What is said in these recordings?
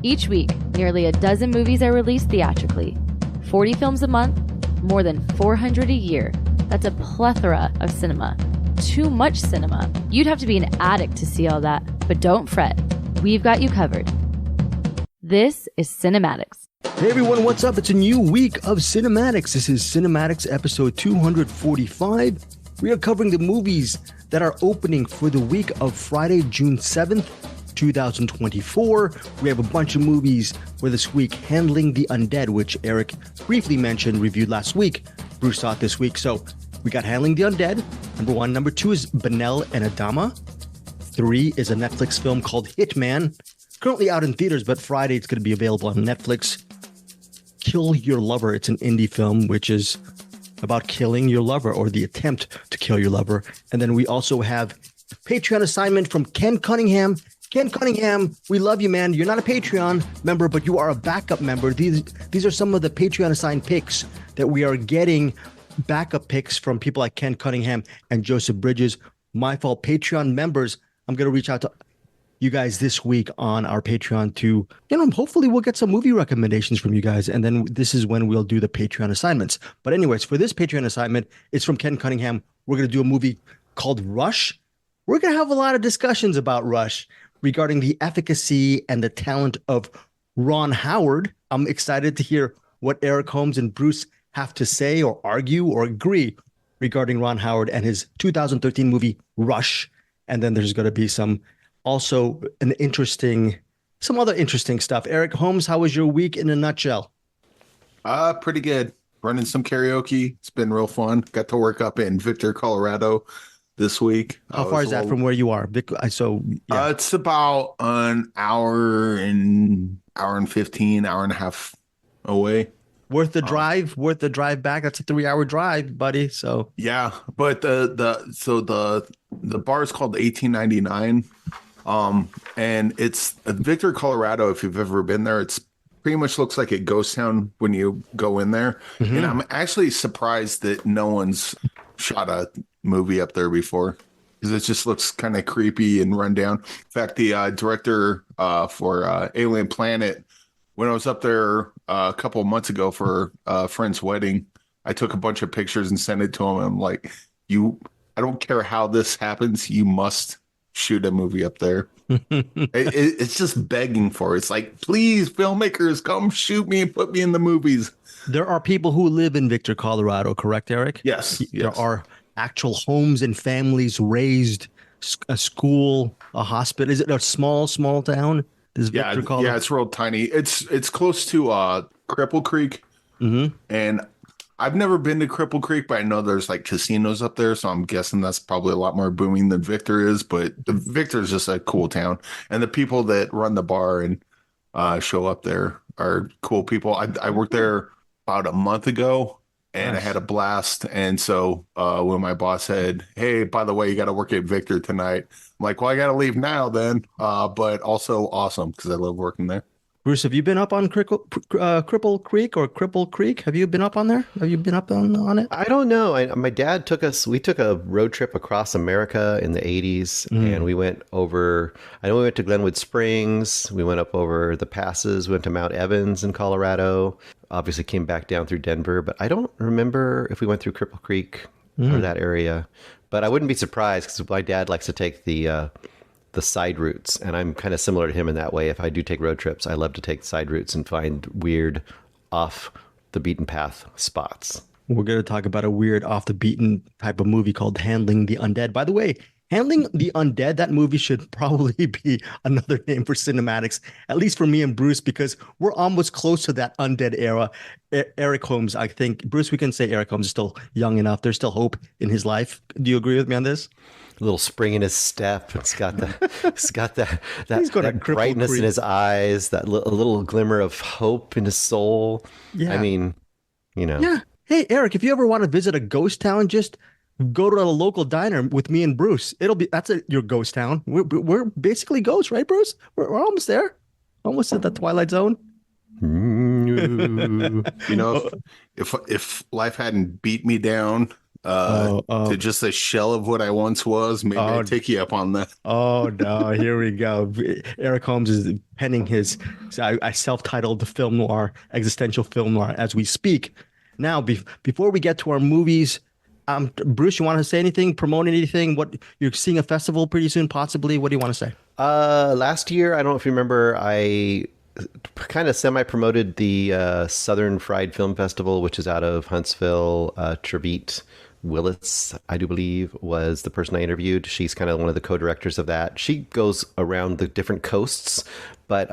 Each week, nearly a dozen movies are released theatrically. 40 films a month, more than 400 a year. That's a plethora of cinema. Too much cinema. You'd have to be an addict to see all that, but don't fret. We've got you covered. This is CinemAddicts. Hey everyone, what's up? It's a new week of CinemAddicts. This is CinemAddicts episode 245. We are covering the movies that are opening for the week of Friday, June 7th, 2024. We have a bunch of movies for this week. Handling the Undead, which Eric briefly mentioned, reviewed last week. Bruce saw it this week. So we got Handling the Undead, number 1. Number 2 is Banel Adama. 3 is a Netflix film called Hitman. It's currently out in theaters, but Friday it's going to be available on Netflix. Kill Your Lover. It's an indie film, which is about killing your lover or the attempt to kill your lover. And then we also have Patreon assignment from Ken Cunningham. Ken Cunningham, we love you, man. You're not a Patreon member, but you are a backup member. These are some of the Patreon assigned picks that we are getting, backup picks from people like Ken Cunningham and Joseph Bridges. My fault, Patreon members. I'm going to reach out to you guys this week on our Patreon to, hopefully we'll get some movie recommendations from you guys. And then this is when we'll do the Patreon assignments. But anyways, for this Patreon assignment, it's from Ken Cunningham. We're going to do a movie called Rush. We're going to have a lot of discussions about Rush regarding the efficacy and the talent of Ron Howard. I'm excited to hear what Eric Holmes and Bruce have to say or argue or agree regarding Ron Howard and his 2013 movie Rush. And then there's going to be some other interesting stuff. Eric Holmes, how was your week in a nutshell? Pretty good. Running some karaoke. It's been real fun. Got to work up in Victor, Colorado this week. How far is that from where you are? It's about an hour and 15, hour and a half away. Worth the drive back. That's a 3-hour drive, buddy. So yeah, but the bar is called 1899. And it's Victor, Colorado. If you've ever been there, it's pretty much looks like a ghost town when you go in there. Mm-hmm. And I'm actually surprised that no one's shot a movie up there before, because it just looks kind of creepy and run down. In fact, the director for Alien Planet, when I was up there a couple of months ago for a friend's wedding, I took a bunch of pictures and sent it to him. I'm like, I don't care how this happens, you must shoot a movie up there. It's just begging for it. It's like, please, filmmakers, come shoot me and put me in the movies. There are people who live in Victor, Colorado, correct, Eric? Yes. There are actual homes and families raised, a school, a hospital. Is it a small town? Is Victor, Colorado? Yeah, it's real tiny. It's close to Cripple Creek. Mm-hmm. And I've never been to Cripple Creek, but I know there's like casinos up there, so I'm guessing that's probably a lot more booming than Victor is. But Victor is just a cool town, and the people that run the bar and show up there are cool people. I worked there about a month ago, and nice. I had a blast. And so when my boss said, "Hey, by the way, you got to work at Victor tonight," I'm like, "Well, I got to leave now then." But also awesome because I love working there. Bruce, have you been up on Cripple Creek or Cripple Creek? Have you been up on there? Have you been up on it? I don't know. My dad we took a road trip across America in the 80s, and we went over, I know we went to Glenwood Springs, we went up over the passes, went to Mount Evans in Colorado, obviously came back down through Denver, but I don't remember if we went through Cripple Creek or that area. But I wouldn't be surprised because my dad likes to take the side routes, and I'm kind of similar to him in that way. If I do take road trips, I love to take side routes and find weird off the beaten path spots. We're going to talk about a weird off the beaten type of movie called Handling the Undead. By the way, Handling the Undead, that movie should probably be another name for CinemAddicts, at least for me and Bruce, because we're almost close to that Undead era. Eric Holmes, I think, Bruce, we can say Eric Holmes is still young enough. There's still hope in his life. Do you agree with me on this? A little spring in his step. It's got that brightness in his eyes, a little glimmer of hope in his soul. Yeah. I mean, Yeah. Hey, Eric, if you ever want to visit a ghost town, just go to a local diner with me and Bruce. That's your ghost town. We're basically ghosts, right, Bruce? We're almost there. Almost at the Twilight Zone. If life hadn't beat me down to just a shell of what I once was. Maybe I'd take you up on that. Oh no, here we go. Eric Holmes is penning his self-titled film noir, existential film noir as we speak. Now, before we get to our movies, Bruce, you want to say anything, promote anything? What you're seeing a festival pretty soon, possibly? What do you want to say? Last year, I don't know if you remember, I kind of semi-promoted the Southern Fried Film Festival, which is out of Huntsville. Trevit Willis, I do believe, was the person I interviewed. She's kind of one of the co-directors of that. She goes around the different coasts, but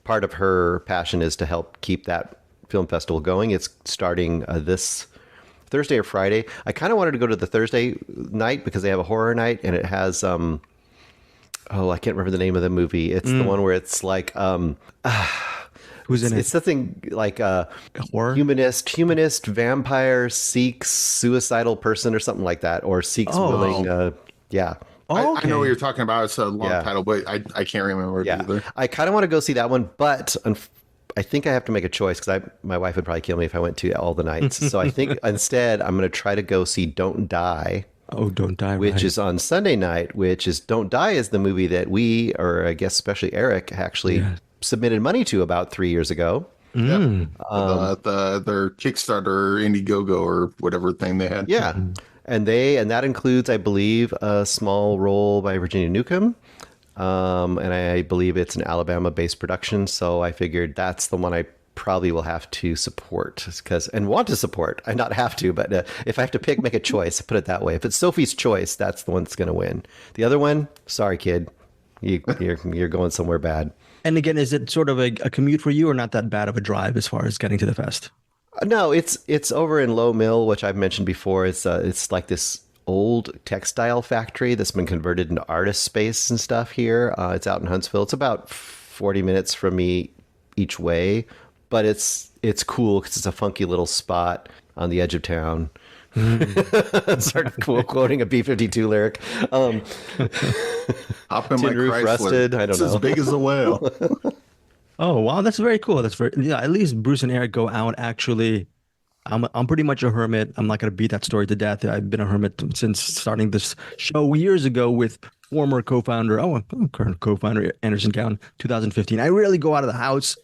part of her passion is to help keep that film festival going. It's starting this Thursday or Friday. I kind of wanted to go to the Thursday night because they have a horror night, and it has I can't remember the name of the movie. It's the one where it's like who's in it? It's something like horror humanist vampire seeks suicidal person or something like that, or seeks willing yeah. I know what you're talking about. It's a long title, but I can't remember it either. I kind of want to go see that one, but I think I have to make a choice because my wife would probably kill me if I went to all the nights. So I think instead I'm going to try to go see Don't Die. Oh, Don't Die. Which is on Sunday night, Don't Die is the movie that we, or I guess especially Eric, actually submitted money to about 3 years ago. Yeah. Their Kickstarter, Indiegogo, or whatever thing they had. Yeah. And that includes, I believe, a small role by Virginia Newcomb. And I believe it's an Alabama-based production, so I figured that's the one I probably will have to support and want to support. I not have to, but if I have to make a choice, put it that way. If it's Sophie's Choice, that's the one that's going to win. The other one, sorry, kid, you're going somewhere bad. And again, is it sort of a commute for you, or not that bad of a drive as far as getting to the fest? No, it's over in Low Mill, which I've mentioned before. It's like this old textile factory that's been converted into artist space and stuff here. It's out in Huntsville. It's about 40 minutes from me each way, but it's cool because it's a funky little spot on the edge of town. Start quoting a B-52 lyric. Hop in Tin my roof Chrysler. rusted. I don't It's know. as big as a whale. Oh, wow. That's very cool. That's very, at least Bruce and Eric go out actually. I'm pretty much a hermit. I'm not going to beat that story to death. I've been a hermit since starting this show years ago with former current co-founder Anderson Cowan, 2015. I rarely go out of the house.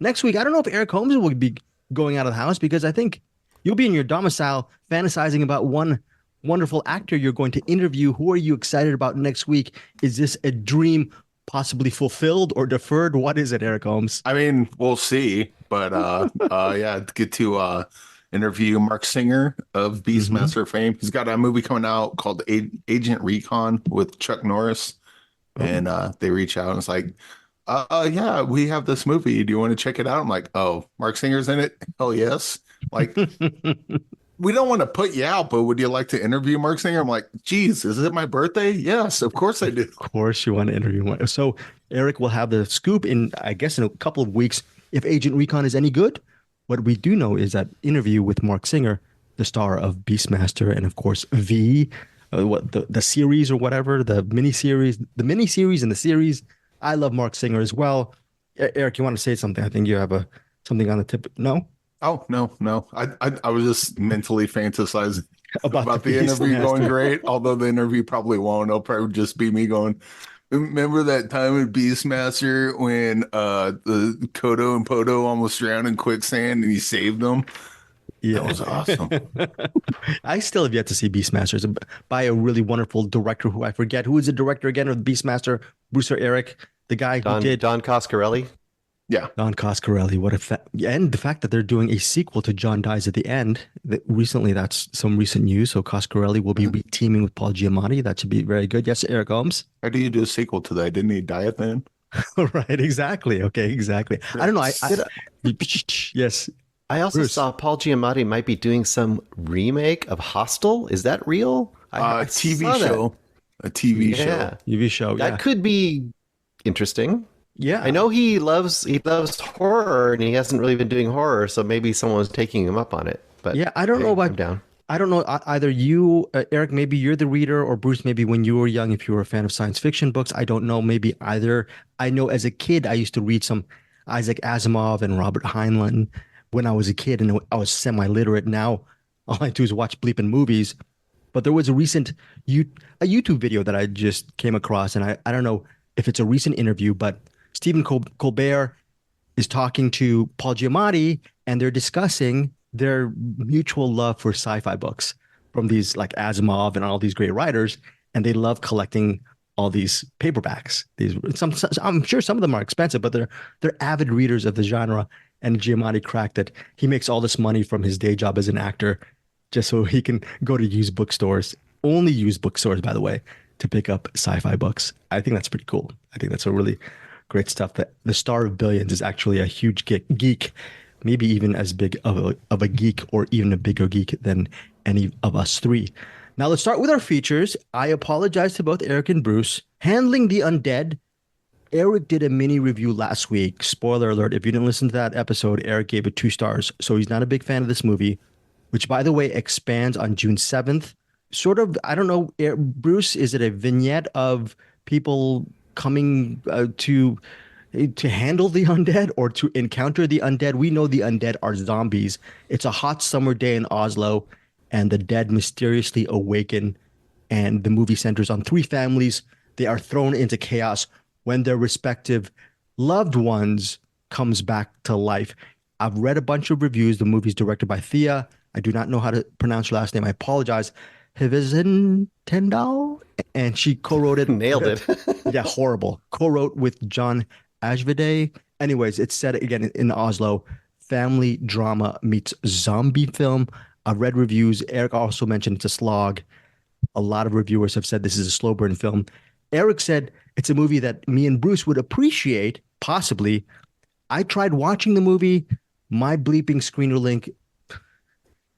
Next week, I don't know if Eric Holmes will be going out of the house because I think you'll be in your domicile fantasizing about one wonderful actor you're going to interview. Who are you excited about next week? Is this a dream possibly fulfilled or deferred? What is it, Eric Holmes? I mean, we'll see. But get to interview Mark Singer of Beastmaster fame. He's got a movie coming out called Agent Recon with Chuck Norris. And they reach out and it's like, yeah, we have this movie. Do you want to check it out? I'm like, oh, Mark Singer's in it? Hell yes. Like, we don't want to put you out, but would you like to interview Mark Singer? I'm like, geez, is it my birthday? Yes, of course I do. Of course you want to interview one. So Eric will have the scoop in a couple of weeks if Agent Recon is any good. What we do know is that interview with Mark Singer, the star of Beastmaster and of course the series or whatever, the miniseries and the series. I love Mark Singer as well. Eric, you want to say something? I think you have something on the tip. No? Oh, no. I was just mentally fantasizing about the Beastmaster. interview going great, although the interview probably won't. It'll probably just be me going, remember that time in Beastmaster when the Kodo and Podo almost drowned in quicksand and he saved them? Yeah. That was awesome. I still have yet to see Beastmaster. It's by a really wonderful director who I forget. Who is the director again of Beastmaster? Bruce or Eric? The guy who did Don Coscarelli. Yeah. Don Coscarelli. What and the fact that they're doing a sequel to John Dies at the End. Recently, that's some recent news. So Coscarelli will be teaming with Paul Giamatti. That should be very good. Yes, Eric Holmes. How do you do a sequel to that? Didn't he die at the end? Right. Exactly. Okay. Exactly. I don't know. Yes. I also saw Paul Giamatti might be doing some remake of Hostel. Is that real? A TV show. A TV show. TV show. That could be interesting. Yeah. I know he loves horror and he hasn't really been doing horror, so maybe someone's taking him up on it. But yeah, I don't know about I'm down. I don't know either you, Eric, maybe you're the reader, or Bruce, maybe when you were young, if you were a fan of science fiction books. I don't know, maybe either. I know as a kid, I used to read some Isaac Asimov and Robert Heinlein when I was a kid, and I was semi-literate. Now, all I do is watch bleeping movies. but there was a recent a YouTube video that I just came across, and I don't know if it's a recent interview, but Stephen Colbert is talking to Paul Giamatti, and they're discussing their mutual love for sci-fi books from these like Asimov and all these great writers, and they love collecting all these paperbacks. I'm sure some of them are expensive, but they're avid readers of the genre. And Giamatti cracked that he makes all this money from his day job as an actor just so he can go to used bookstores, only used bookstores, by the way, to pick up sci-fi books. I think that's pretty cool. I think that's a really great stuff. That the star of Billions is actually a huge geek, maybe even as big of a geek or even a bigger geek than any of us three. Now let's start with our features. I apologize to both Eric and Bruce. Handling the Undead. Eric did a mini review last week. Spoiler alert, if you didn't listen to that episode, Eric gave it 2 stars. So he's not a big fan of this movie, which, by the way, expands on June 7th. Sort of, I don't know, Bruce, is it a vignette of people coming to handle the undead or to encounter the undead? We know the undead are zombies. It's a hot summer day in Oslo, and the dead mysteriously awaken, and the movie centers on 3 families. They are thrown into chaos when their respective loved ones comes back to life. I've read a bunch of reviews. The movie's directed by Thea. I do not know how to pronounce her last name. I apologize. Hivizin Tendal, and she co-wrote it. Nailed it. Yeah, horrible. Co-wrote with John Ajvide. Anyways, it's set again in Oslo. Family drama meets zombie film. I've read reviews. Eric also mentioned it's a slog. A lot of reviewers have said this is a slow burn film. Eric said it's a movie that me and Bruce would appreciate, possibly. I tried watching the movie. My bleeping screener link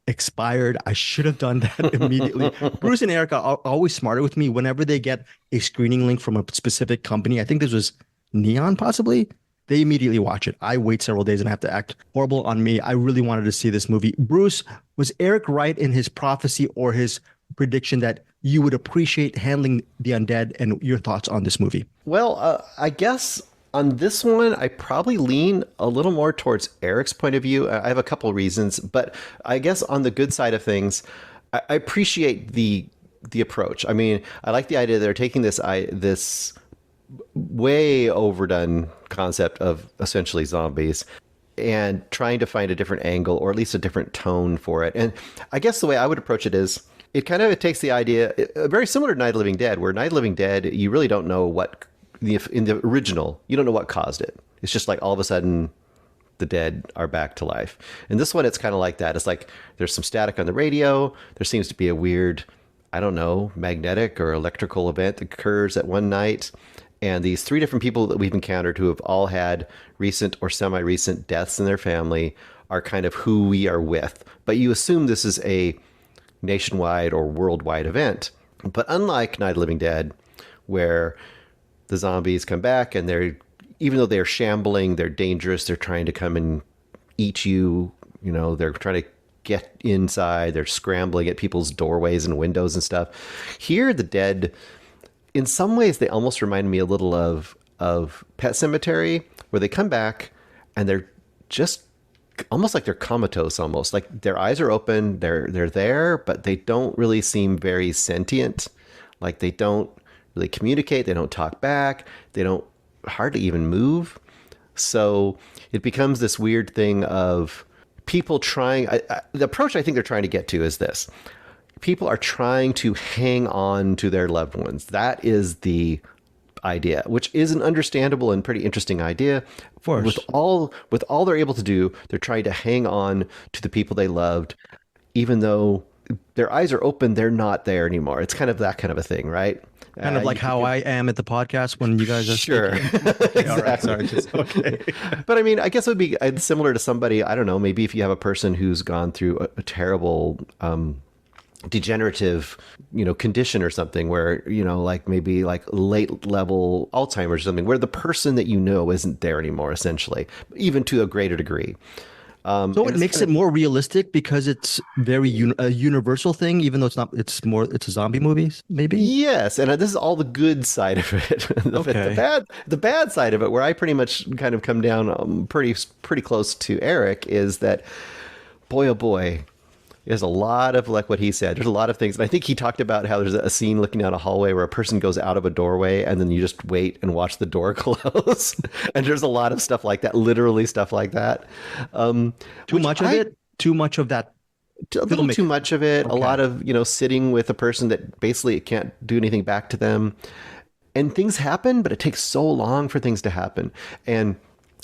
expired. I should have done that immediately. Bruce and Eric are always smarter with me. Whenever they get a screening link from a specific company, I think this was Neon possibly, they immediately watch it. I wait several days and I have to act horrible on me. I really wanted to see this movie. Bruce, was Eric right in his prophecy or his prediction that you would appreciate Handling the Undead, and your thoughts on this movie? Well, I guess on this one, I probably lean a little more towards Eric's point of view. I have a couple of reasons, but I guess on the good side of things, I appreciate the approach. I mean, I like the idea they're taking this way overdone concept of essentially zombies and trying to find a different angle or at least a different tone for it. And I guess the way I would approach it is it takes the idea very similar to Night of the Living Dead, where Night of the Living Dead, you really don't know what in the original, you don't know what caused it. It's just like all of a sudden the dead are back to life. And this one, it's kind of like that. It's like there's some static on the radio. There seems to be a weird, I don't know, magnetic or electrical event that occurs at one night. And these 3 different people that we've encountered who have all had recent or semi-recent deaths in their family are kind of who we are with. But you assume this is a nationwide or worldwide event. But unlike Night of the Living Dead, where the zombies come back and even though they're shambling, they're dangerous, they're trying to come and eat you, they're trying to get inside, they're scrambling at people's doorways and windows and stuff. Here, the dead, in some ways, they almost remind me a little of Pet Sematary, where they come back and they're just almost like they're comatose, almost like their eyes are open, they're there, but they don't really seem very sentient. Like they don't really communicate, they don't talk back, they don't hardly even move. So it becomes this weird thing of people trying, the approach I think they're trying to get to is this. People are trying to hang on to their loved ones. That is the idea, which is an understandable and pretty interesting idea. Of course. With all they're able to do, they're trying to hang on to the people they loved, even though their eyes are open, they're not there anymore. It's kind of that kind of a thing, right? Kind of like how I am at the podcast when you guys are sure. Okay, all right, sorry, okay. But I mean, I guess it would be similar to somebody, I don't know, maybe if you have a person who's gone through a terrible degenerative, condition or something where, like maybe like late level Alzheimer's or something, where the person that isn't there anymore, essentially, even to a greater degree. So it makes it more realistic because it's very a universal thing, even though it's a zombie movie, maybe? Yes. And this is all the good side of it. The bad side of it, where I pretty much kind of come down pretty close to Eric, is that, boy, oh boy, There's a lot of like what he said. There's a lot of things. And I think he talked about how there's a scene looking down a hallway where a person goes out of a doorway and then you just wait and watch the door close. And there's a lot of stuff like that, literally stuff like that. Too much of it? Too much of that? A little too much of it. Okay. A lot of, sitting with a person that basically can't do anything back to them. And things happen, but it takes so long for things to happen. And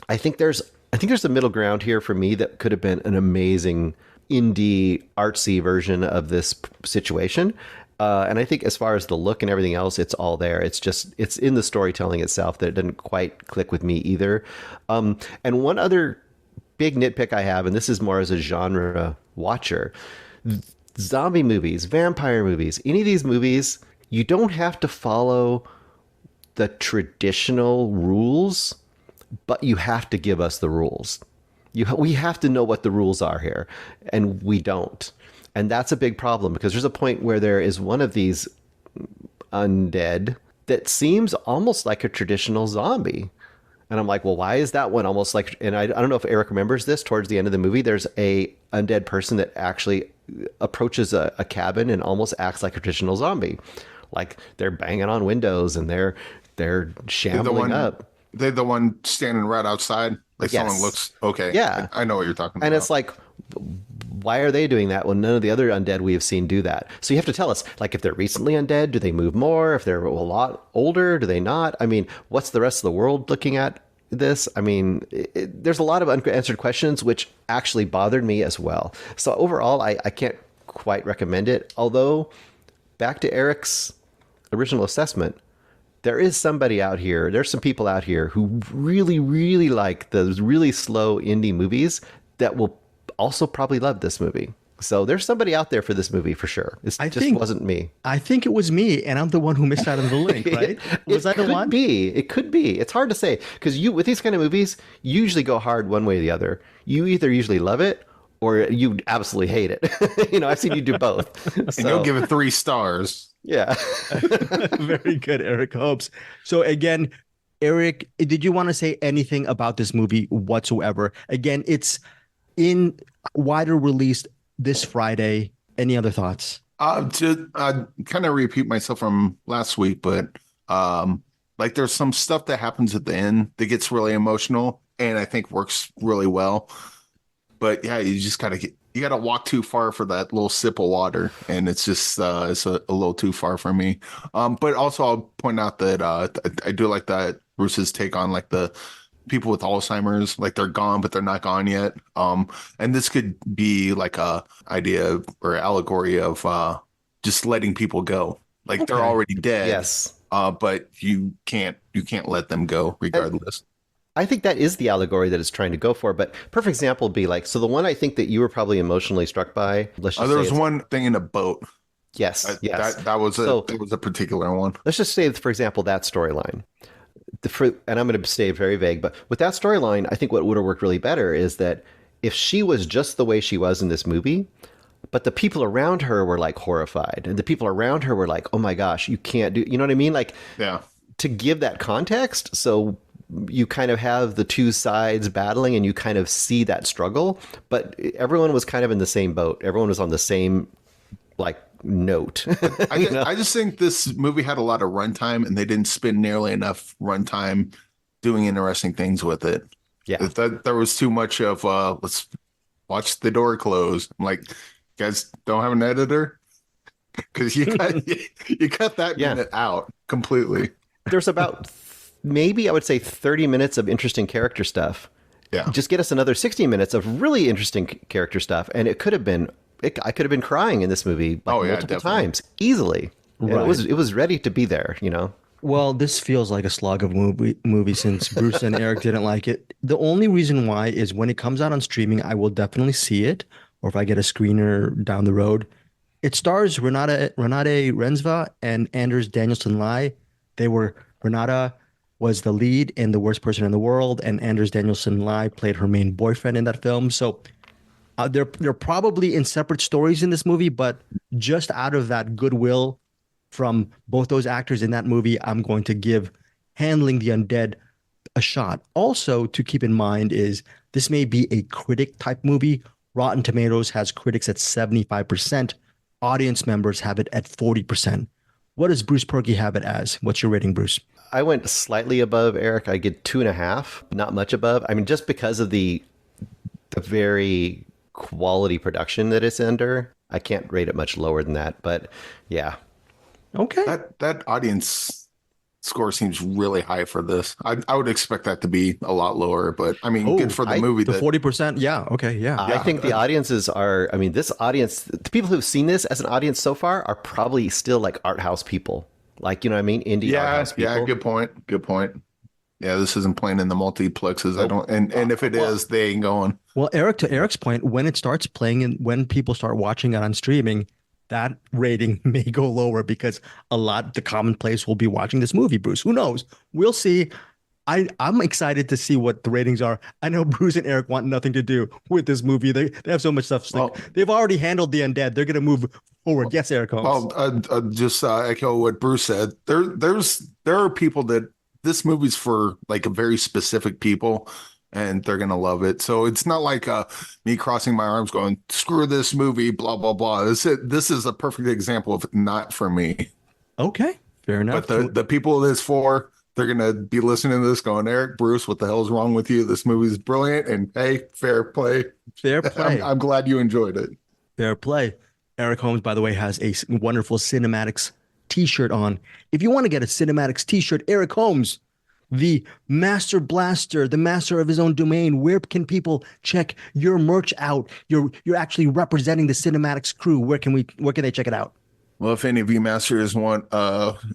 I think there's a middle ground here for me that could have been an amazing indie artsy version of this situation. And I think as far as the look and everything else, it's all there. It's in the storytelling itself that it didn't quite click with me either. And one other big nitpick I have, and this is more as a genre watcher, zombie movies, vampire movies, any of these movies, you don't have to follow the traditional rules, but you have to give us the rules. We have to know what the rules are here, and we don't. And that's a big problem because there's a point where there is one of these undead that seems almost like a traditional zombie. And I'm like, well, why is that one almost like, and I don't know if Eric remembers this, towards the end of the movie, there's a undead person that actually approaches a cabin and almost acts like a traditional zombie. Like they're banging on windows and they're shambling up. They're the one standing right outside. Like someone looks, okay. Yeah. I know what you're talking about. And it's like, why are they doing that when none of the other undead we have seen do that? So you have to tell us, like, if they're recently undead, do they move more? If they're a lot older, do they not? I mean, what's the rest of the world looking at this? I mean, there's a lot of unanswered questions, which actually bothered me as well. So overall, I can't quite recommend it. Although, back to Eric's original assessment, there is somebody out here, there's some people out here who really, really like those really slow indie movies that will also probably love this movie. So there's somebody out there for this movie for sure. It wasn't me. I think it was me, and I'm the one who missed out on the link, right? Was I the one? It could be. It's hard to say because with these kind of movies, you usually go hard one way or the other. You either usually love it or you absolutely hate it. I've seen you do both. And you'll give it 3 stars. Yeah. Very good, Eric Holmes. So again, Eric, did you want to say anything about this movie whatsoever? Again, it's in wider release this Friday. Any other thoughts? To kind of repeat myself from last week, but like there's some stuff that happens at the end that gets really emotional and I think works really well. But yeah, you just gotta walk too far for that little sip of water, and it's just it's a little too far for me. But also I'll point out that I do like that Bruce's take on like the people with Alzheimer's, like they're gone but they're not gone yet. And this could be like a idea or allegory of just letting people go, like they're already dead. Yes. But you can't let them go regardless. I think that is the allegory that it's trying to go for. But perfect example would be like, so the one I think that you were probably emotionally struck by. Let's just there was one thing in a boat. Yes, yes. That was a particular one. Let's just say, for example, that storyline. And I'm going to stay very vague, but with that storyline, I think what would have worked really better is that if she was just the way she was in this movie, but the people around her were like horrified, and the people around her were like, "Oh my gosh, you can't do," you know what I mean? Like, yeah, to give that context, so you kind of have the two sides battling and you kind of see that struggle, but everyone was kind of in the same boat. Everyone was on the same like note. I just think this movie had a lot of runtime and they didn't spend nearly enough runtime doing interesting things with it. Yeah. There was too much of let's watch the door close. I'm like, you guys don't have an editor? Because you cut that minute out completely. There's about maybe I would say 30 minutes of interesting character stuff. Yeah. Just get us another 60 minutes of really interesting character stuff. And I could have been crying in this movie multiple times easily. Right. It was ready to be there, Well, this feels like a slog of a movie since Bruce and Eric didn't like it. The only reason why is when it comes out on streaming, I will definitely see it. Or if I get a screener down the road. It stars Renate Rensva and Anders Danielsen Lai. Renata was the lead in The Worst Person in the World, and Anders Danielsen Lai played her main boyfriend in that film. So they're probably in separate stories in this movie, but just out of that goodwill from both those actors in that movie, I'm going to give Handling the Undead a shot. Also, to keep in mind is this may be a critic type movie Rotten Tomatoes has critics at 75%. Audience members have it at 40%. What does Bruce Purkey have it as? What's your rating, Bruce? I went slightly above Eric. I get 2.5, not much above. I mean, just because of the very quality production that it's under, I can't rate it much lower than that. But yeah. Okay. That audience score seems really high for this. I would expect that to be a lot lower, but I mean, good for the movie. The 40%. Yeah. Okay. Yeah. I think the audiences are, I mean, this audience, the people who've seen this as an audience so far are probably still like art house people. Like, you know what I mean? Indie art house people. Yeah. Good point. Yeah. This isn't playing in the multiplexes. And if it is, they ain't going. Well, Eric, to Eric's point, when it starts playing and when people start watching it on streaming, that rating may go lower because the commonplace will be watching this movie, Bruce. Who knows? We'll see. I'm excited to see what the ratings are. I know Bruce and Eric want nothing to do with this movie. They have so much stuff. They've already handled the Undead. They're going to move forward. Yes, Eric Holmes. Well, just echo what Bruce said. There are people that this movie's for, like, a very specific people, and they're going to love it. So it's not like me crossing my arms going, screw this movie, blah, blah, blah. This is a perfect example of not for me. Okay, fair enough. But the people this for, they're going to be listening to this going, Eric, Bruce, what the hell is wrong with you? This movie is brilliant. And hey, fair play. Fair play. I'm glad you enjoyed it. Fair play. Eric Holmes, by the way, has a wonderful CinemAddicts t-shirt on. If you want to get a CinemAddicts t-shirt, Eric Holmes, the master blaster, the master of his own domain. Where can people check your merch out? You're actually representing the CinemAddicts crew. Where can they check it out? Well, if any of you masters want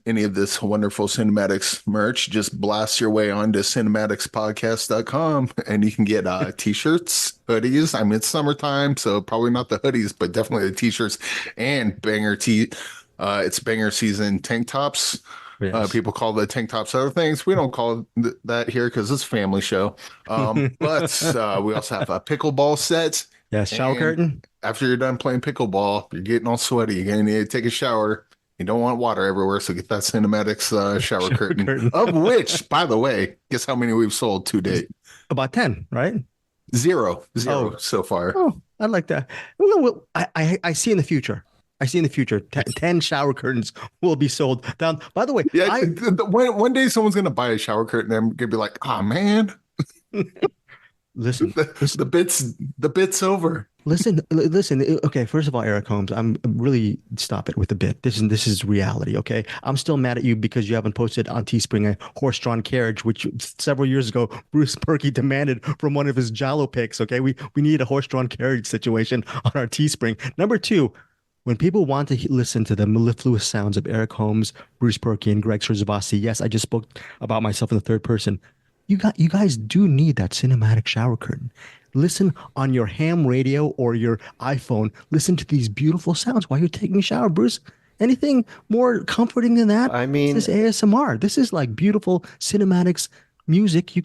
any of this wonderful CinemAddicts merch, just blast your way on to cinemaddictspodcast.com and you can get t-shirts, hoodies. I mean, it's summertime, so probably not the hoodies, but definitely the t-shirts and it's banger season tank tops. Yes. People call the tank tops other things. We don't call that here because it's a family show. But we also have a pickleball set. Yes, shower curtain. After you're done playing pickleball, you're getting all sweaty. You're going to need to take a shower. You don't want water everywhere, so get that CinemAddicts shower curtain. Of which, by the way, guess how many we've sold to date? About 10, right? Zero so far. Oh, I like that. Well, I see in the future. 10 shower curtains will be sold down. By the way, one day someone's going to buy a shower curtain and I'm going to be like, oh, man. Listen, the bit's over. Listen. Okay, first of all, Eric Holmes, I'm really stop it with the bit. This is reality. Okay, I'm still mad at you because you haven't posted on Teespring a horse-drawn carriage, which several years ago Bruce Purkey demanded from one of his Jalo picks. Okay, we need a horse-drawn carriage situation on our Teespring. Number two. When people want to listen to the mellifluous sounds of Eric Holmes, Bruce Purkey, and Greg Srisavasdi, yes, I just spoke about myself in the third person. You guys do need that cinematic shower curtain. Listen on your ham radio or your iPhone. Listen to these beautiful sounds while you're taking a shower, Bruce. Anything more comforting than that? I mean, this is ASMR. This is like beautiful cinematics music.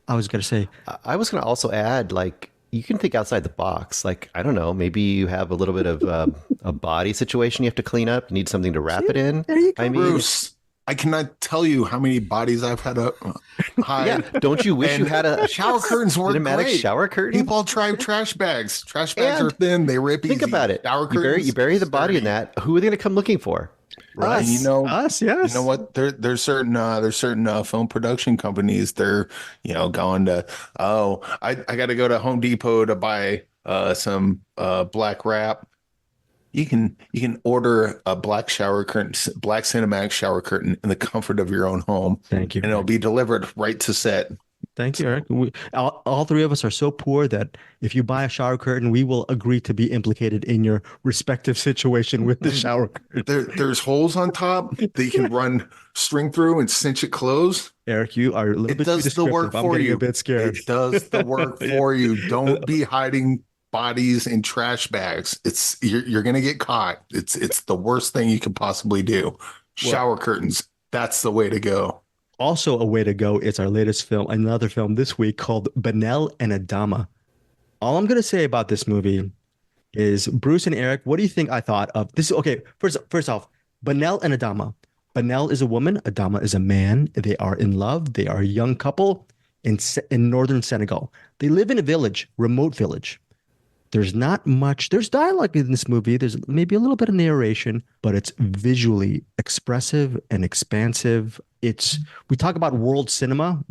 I was going to also add, like, you can think outside the box. Like, I don't know, maybe you have a little bit of a body situation you have to clean up. You need something to wrap it in. There you go. I mean, Bruce, I cannot tell you how many bodies I've had to hide. Yeah, don't you wish you had a shower curtains work cinematic great. Shower curtain? People try trash bags. Trash bags are thin. They rip easy. Think about it. Shower curtains, you bury the body in that. Who are they going to come looking for? Right. Us, yes. You know what? There's certain film production companies. They're going to I got to go to Home Depot to buy some black wrap. You can order a black shower curtain, black cinematic shower curtain in the comfort of your own home. Thank you. And it'll be delivered right to set. Thank you, Eric. All three of us are so poor that if you buy a shower curtain, we will agree to be implicated in your respective situation with the shower curtain. There's holes on top that you can run string through and cinch it closed. Eric, you are a little bit too descriptive. It does the work for you. I'm getting a bit scared. It does the work for you. Don't be hiding bodies in trash bags. You're going to get caught. It's the worst thing you could possibly do. Shower curtains. That's the way to go. Also a way to go is our latest film, another film this week called Banel Adama. All I'm going to say about this movie is, Bruce and Eric, what do you think I thought of this? Okay, first off, Banel and Adama. Banel is a woman. Adama is a man. They are in love. They are a young couple in northern Senegal. They live in a village, remote village. There's not much. There's dialogue in this movie. There's maybe a little bit of narration, but it's visually expressive and expansive. We talk about world cinema,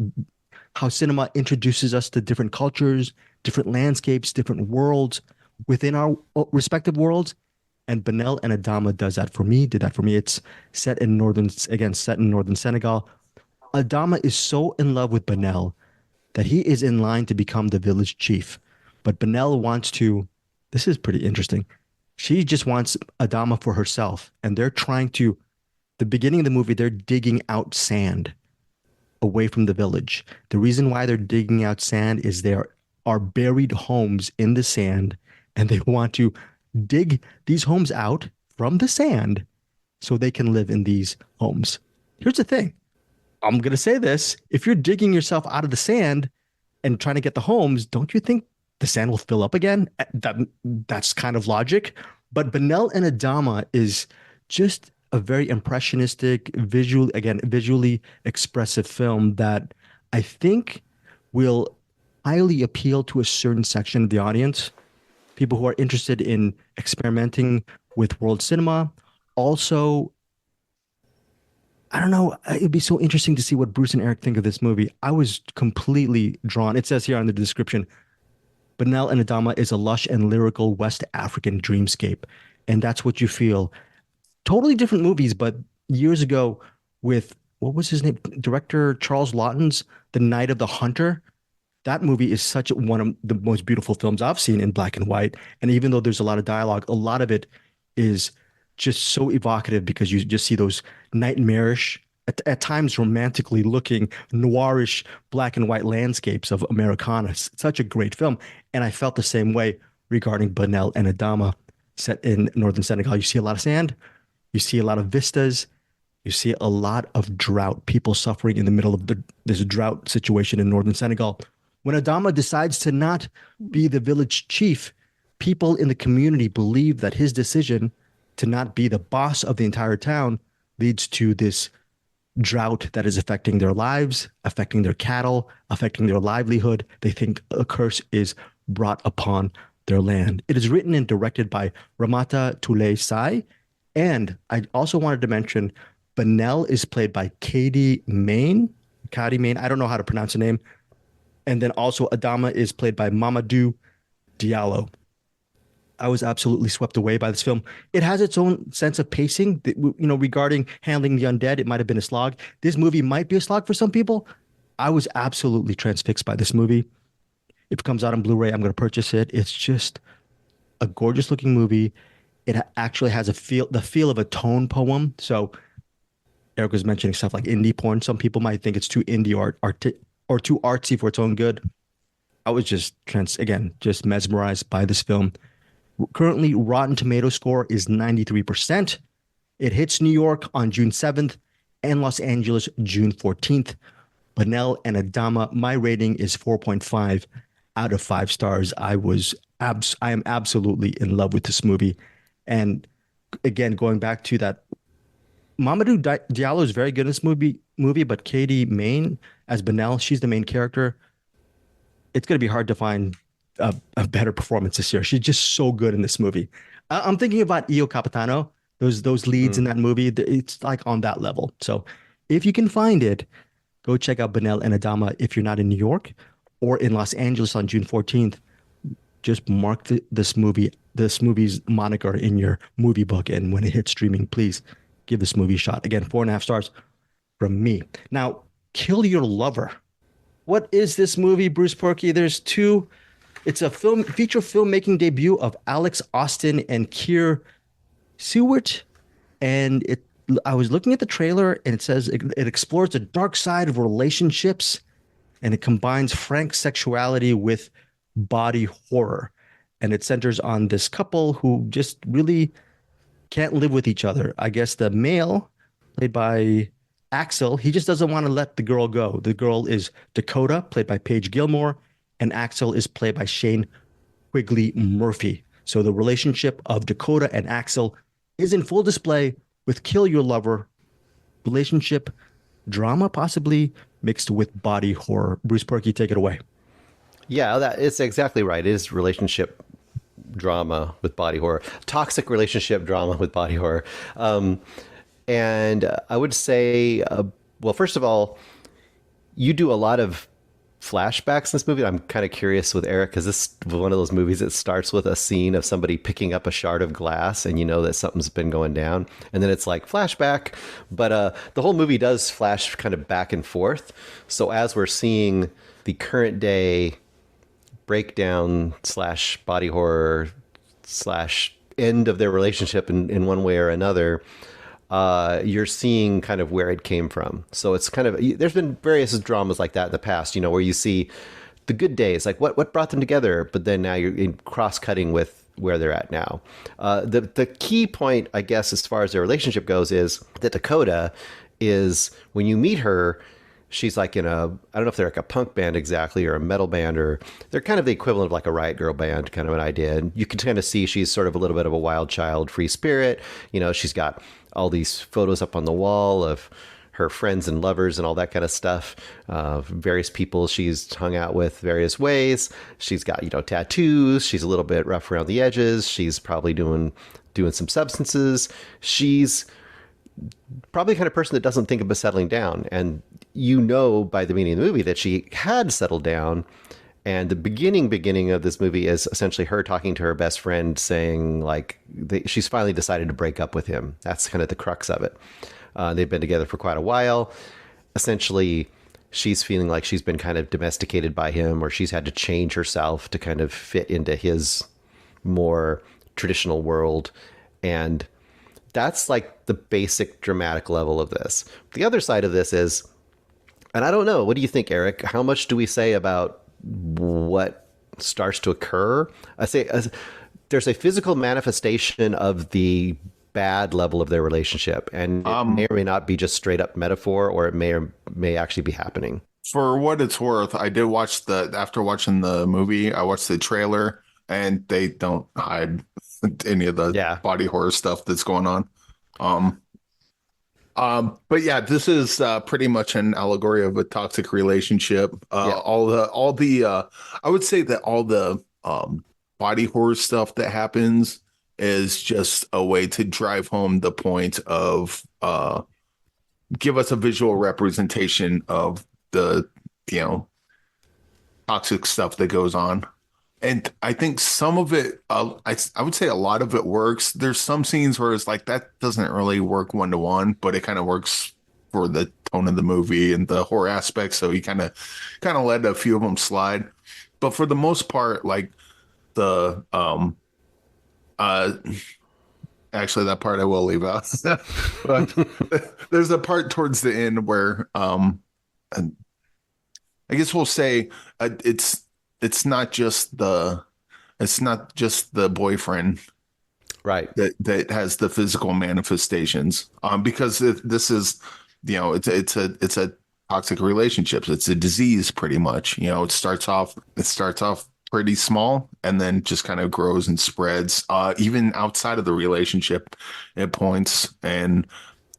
how cinema introduces us to different cultures, different landscapes, different worlds within our respective worlds. And Banel and Adama did that for me. It's set in northern Senegal. Adama is so in love with Banel that he is in line to become the village chief. But Banel this is pretty interesting. She just wants Adama for herself. And the beginning of the movie, they're digging out sand away from the village. The reason why they're digging out sand is there are buried homes in the sand, and they want to dig these homes out from the sand so they can live in these homes. Here's the thing. I'm going to say this. If you're digging yourself out of the sand and trying to get the homes, don't you think the sand will fill up again? That's kind of logic. But Banel and Adama is just a very impressionistic, visually expressive film that I think will highly appeal to a certain section of the audience. People who are interested in experimenting with world cinema. Also, I don't know, it'd be so interesting to see what Bruce and Eric think of this movie. I was completely drawn. It says here on the description, Banel and Adama is a lush and lyrical West African dreamscape. And that's what you feel. Totally different movies, but years ago with, what was his name? Director Charles Laughton's The Night of the Hunter. That movie is one of the most beautiful films I've seen in black and white. And even though there's a lot of dialogue, a lot of it is just so evocative because you just see those nightmarish, at times romantically looking, noirish black and white landscapes of Americana. It's such a great film. And I felt the same way regarding Banel and Adama, set in northern Senegal. You see a lot of sand. You see a lot of vistas. You see a lot of drought, people suffering in the middle of this drought situation in northern Senegal. When Adama decides to not be the village chief, people in the community believe that his decision to not be the boss of the entire town leads to this drought that is affecting their lives, affecting their cattle, affecting their livelihood. They think a curse is brought upon their land. It is written and directed by Ramata Toulay Sai. And I also wanted to mention Banel is played by Katie Main. I don't know how to pronounce the name. And then also Adama is played by Mamadou Diallo. I was absolutely swept away by this film. It has its own sense of pacing, regarding handling the undead. It might have been a slog. This movie might be a slog for some people. I was absolutely transfixed by this movie. If it comes out on Blu-ray, I'm going to purchase it. It's just a gorgeous looking movie. It actually has the feel of a tone poem. So Eric was mentioning stuff like indie porn. Some people might think it's too indie or too artsy for its own good. I was just mesmerized by this film. Currently, Rotten Tomato score is 93%. It hits New York on June 7th and Los Angeles June 14th. Banel and Adama, my rating is 4.5 out of 5 stars. I am absolutely in love with this movie. And again, going back to that, Mamadou Diallo is very good in this movie, but Katie Main as Banel, she's the main character. It's going to be hard to find a better performance this year. She's just so good in this movie. I'm thinking about Io Capitano. Those leads in that movie, it's like on that level. So if you can find it, go check out Banel and Adama if you're not in New York or in Los Angeles on June 14th. Just mark this movie's moniker in your movie book. And when it hits streaming, please give this movie a shot. Again, 4.5 stars from me. Now, Kill Your Lover. What is this movie, Bruce Purkey? There's two. It's a feature filmmaking debut of Alex Austin and Keir Seward. And I was looking at the trailer, and it says it explores the dark side of relationships, and it combines frank sexuality with body horror. And it centers on this couple who just really can't live with each other. I guess the male, played by Axel, he just doesn't want to let the girl go. The girl is Dakota, played by Paige Gilmore, and Axel is played by Shane Quigley Murphy. So the relationship of Dakota and Axel is in full display with Kill Your Lover, relationship drama possibly mixed with body horror. Bruce Purkey, take it away. Yeah, that is exactly right. It is relationship drama with body horror, toxic relationship drama with body horror. And I would say, well, first of all, you do a lot of flashbacks in this movie. I'm kind of curious with Eric, because this is one of those movies that starts with a scene of somebody picking up a shard of glass, and you know that something's been going down, and then it's like flashback. But the whole movie does flash kind of back and forth. So as we're seeing the current day breakdown slash body horror slash end of their relationship in one way or another, you're seeing kind of where it came from. So it's kind of, there's been various dramas like that in the past, you know, where you see the good days, like what brought them together, but then now you're in cross-cutting with where they're at now. The key point, I guess, as far as their relationship goes, is that Dakota is, when you meet her, she's like in a, I don't know if they're like a punk band exactly, or a metal band, or they're kind of the equivalent of like a Riot Girl band, kind of an idea. And you can kind of see she's sort of a little bit of a wild child, free spirit. You know, she's got all these photos up on the wall of her friends and lovers and all that kind of stuff. Various people she's hung out with various ways. She's got, you know, tattoos. She's a little bit rough around the edges. She's probably doing some substances. She's probably the kind of person that doesn't think about settling down. And you know by the beginning of the movie that she had settled down. And the beginning of this movie is essentially her talking to her best friend, saying like she's finally decided to break up with him. That's kind of the crux of it. They've been together for quite a while. Essentially, she's feeling like she's been kind of domesticated by him, or she's had to change herself to kind of fit into his more traditional world. And that's like the basic dramatic level of this. The other side of this is, and I don't know, what do you think, Eric? How much do we say about what starts to occur? I say there's a physical manifestation of the bad level of their relationship, and it may or may not be just straight up metaphor, or it may actually be happening. For what it's worth, I did watch after watching the movie, I watched the trailer, and they don't hide any of the body horror stuff that's going on. But yeah, this is pretty much an allegory of a toxic relationship. All the I would say that all the body horror stuff that happens is just a way to drive home the point of give us a visual representation of the, you know, toxic stuff that goes on. And I think some of it, I would say a lot of it works. There's some scenes where it's like that doesn't really work one-to-one, but it kind of works for the tone of the movie and the horror aspect. So he kind of let a few of them slide. But for the most part, like the actually that part I will leave out. But there's a part towards the end where I guess we'll say it's not just the boyfriend, right, that has the physical manifestations, because this is, you know, it's a toxic relationships. It's a disease pretty much. You know, it starts off pretty small and then just kind of grows and spreads even outside of the relationship at points. And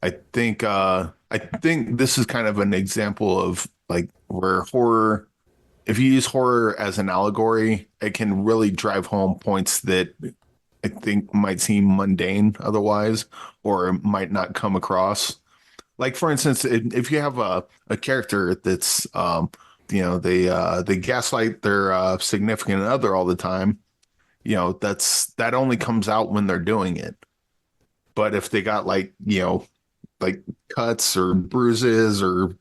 I think this is kind of an example of like where horror, if you use horror as an allegory, it can really drive home points that I think might seem mundane otherwise, or might not come across. Like, for instance, if you have a character that's, you know, they gaslight their significant other all the time, you know, that only comes out when they're doing it. But if they got like, you know, like cuts or bruises or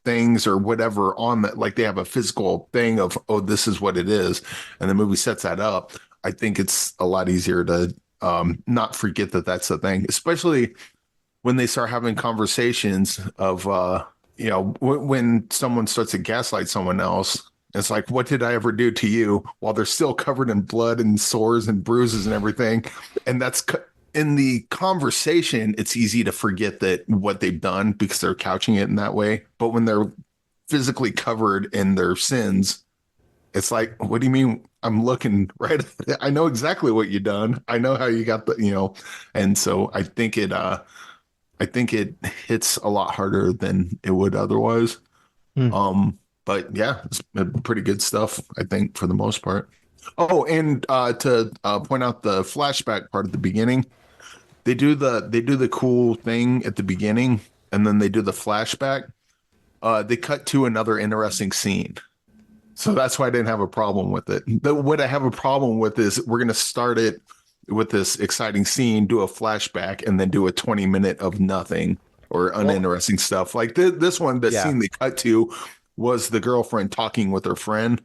things or whatever on that, like they have a physical thing of, oh, this is what it is, and the movie sets that up, I think it's a lot easier to not forget that that's the thing, especially when they start having conversations of you know, when someone starts to gaslight someone else. It's like, what did I ever do to you, while they're still covered in blood and sores and bruises and everything. And that's in the conversation, it's easy to forget that what they've done because they're couching it in that way. But when they're physically covered in their sins, it's like, what do you mean? I'm looking right at it. I know exactly what you've done. I know how you got the, you know. And so I think it hits a lot harder than it would otherwise. But yeah, it's pretty good stuff, I think, for the most part. Oh, and to point out the flashback part at the beginning, they do the cool thing at the beginning, and then they do the flashback. They cut to another interesting scene. So that's why I didn't have a problem with it. What I have a problem with is we're going to start it with this exciting scene, do a flashback, and then do a 20-minute of nothing or uninteresting stuff. Like this one, the scene they cut to was the girlfriend talking with her friend.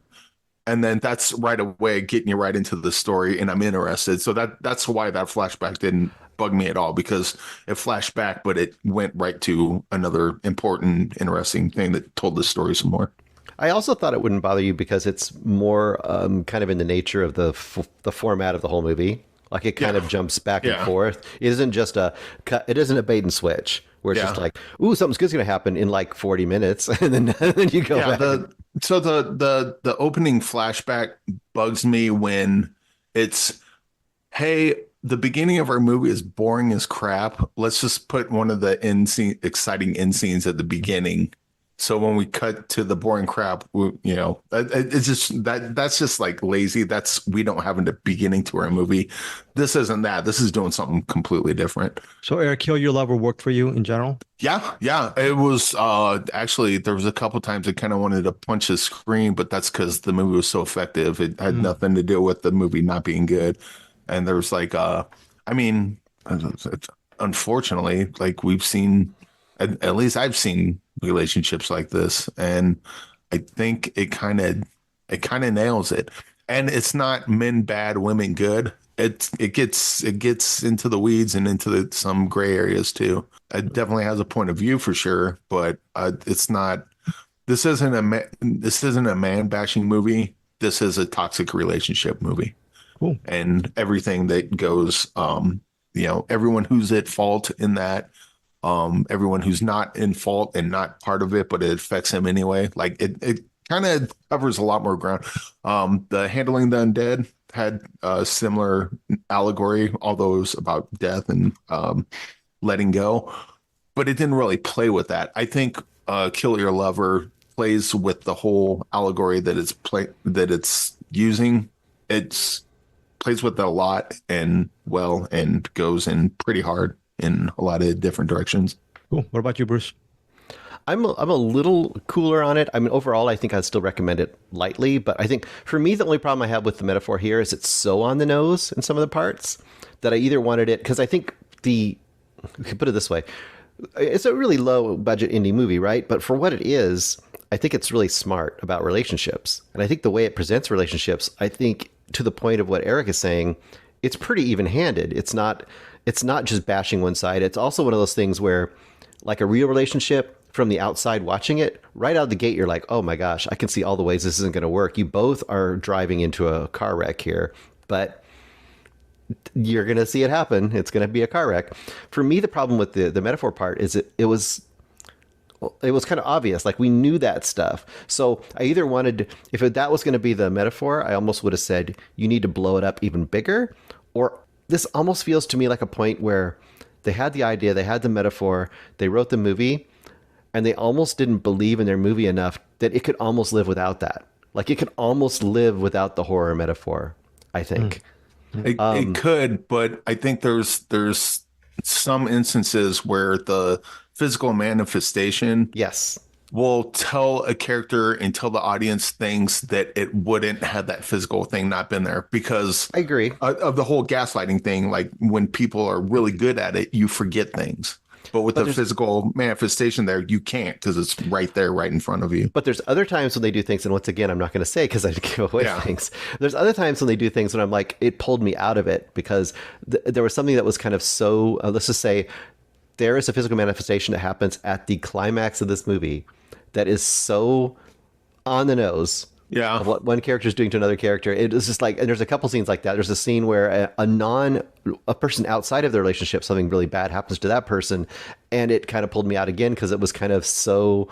And then that's right away getting you right into the story, and I'm interested. So that's why that flashback didn't bug me at all, because it flashed back, but it went right to another important, interesting thing that told the story some more. I also thought it wouldn't bother you because it's more kind of in the nature of the format of the whole movie. Like it kind of jumps back and forth. It isn't just a cut. It isn't a bait and switch where it's just like, ooh, something's good's going to happen in like 40 minutes. And then you go back. So the opening flashback bugs me when it's, hey, the beginning of our movie is boring as crap. Let's just put one of the exciting end scenes at the beginning. So when we cut to the boring crap, it's just that's just like lazy. We don't have a beginning to our movie. This isn't that. This is doing something completely different. So Eric, Kill Your Lover worked for you in general? Yeah. It was actually, there was a couple times I kind of wanted to punch the screen, but that's because the movie was so effective. It had nothing to do with the movie not being good. And there was like, unfortunately, like we've seen, at least I've seen relationships like this, and I think it kind of nails it. And it's not men bad, women good. It gets into the weeds and into some gray areas too. It definitely has a point of view for sure, but it's not. This isn't a man bashing movie. This is a toxic relationship movie. Cool. And everything that goes, everyone who's at fault in that. Everyone who's not in fault and not part of it, but it affects him anyway. Like it kind of covers a lot more ground. The Handling the Undead had a similar allegory, although it was about death and letting go, but it didn't really play with that. I think Kill Your Lover plays with the whole allegory that it's using. It's plays with it a lot and goes in pretty hard in a lot of different directions. Cool. What about you, Bruce? I'm a little cooler on it. I mean, overall, I think I'd still recommend it lightly. But I think for me, the only problem I have with the metaphor here is it's so on the nose in some of the parts that I either wanted it, because I think we could put it this way. It's a really low budget indie movie, right? But for what it is, I think it's really smart about relationships. And I think the way it presents relationships, I think to the point of what Eric is saying, it's pretty even-handed. It's not just bashing one side. It's also one of those things where, like a real relationship, from the outside watching it, right out of the gate, you're like, oh my gosh, I can see all the ways this isn't going to work. You both are driving into a car wreck here, but you're going to see it happen. It's going to be a car wreck. For me, the problem with the metaphor part is it was kind of obvious. Like we knew that stuff. So I either wanted, if that was going to be the metaphor, I almost would have said, you need to blow it up even bigger. Or this almost feels to me like a point where they had the idea, they had the metaphor, they wrote the movie, and they almost didn't believe in their movie enough that it could almost live without that. Like it could almost live without the horror metaphor, I think. It could, but I think there's some instances where the physical manifestation will tell a character and tell the audience things that it wouldn't have that physical thing not been there, because I agree of the whole gaslighting thing. Like when people are really good at it, you forget things. But with the physical manifestation there, you can't, because it's right there, right in front of you. But there's other times when they do things, and once again, I'm not going to say because I give away things. There's other times when they do things when I'm like, it pulled me out of it because there was something that was kind of so, let's just say, there is a physical manifestation that happens at the climax of this movie that is so on the nose. Yeah. Of what one character is doing to another character. It is just like, and there's a couple scenes like that. There's a scene where a person outside of the relationship, something really bad happens to that person. And it kind of pulled me out again because it was kind of so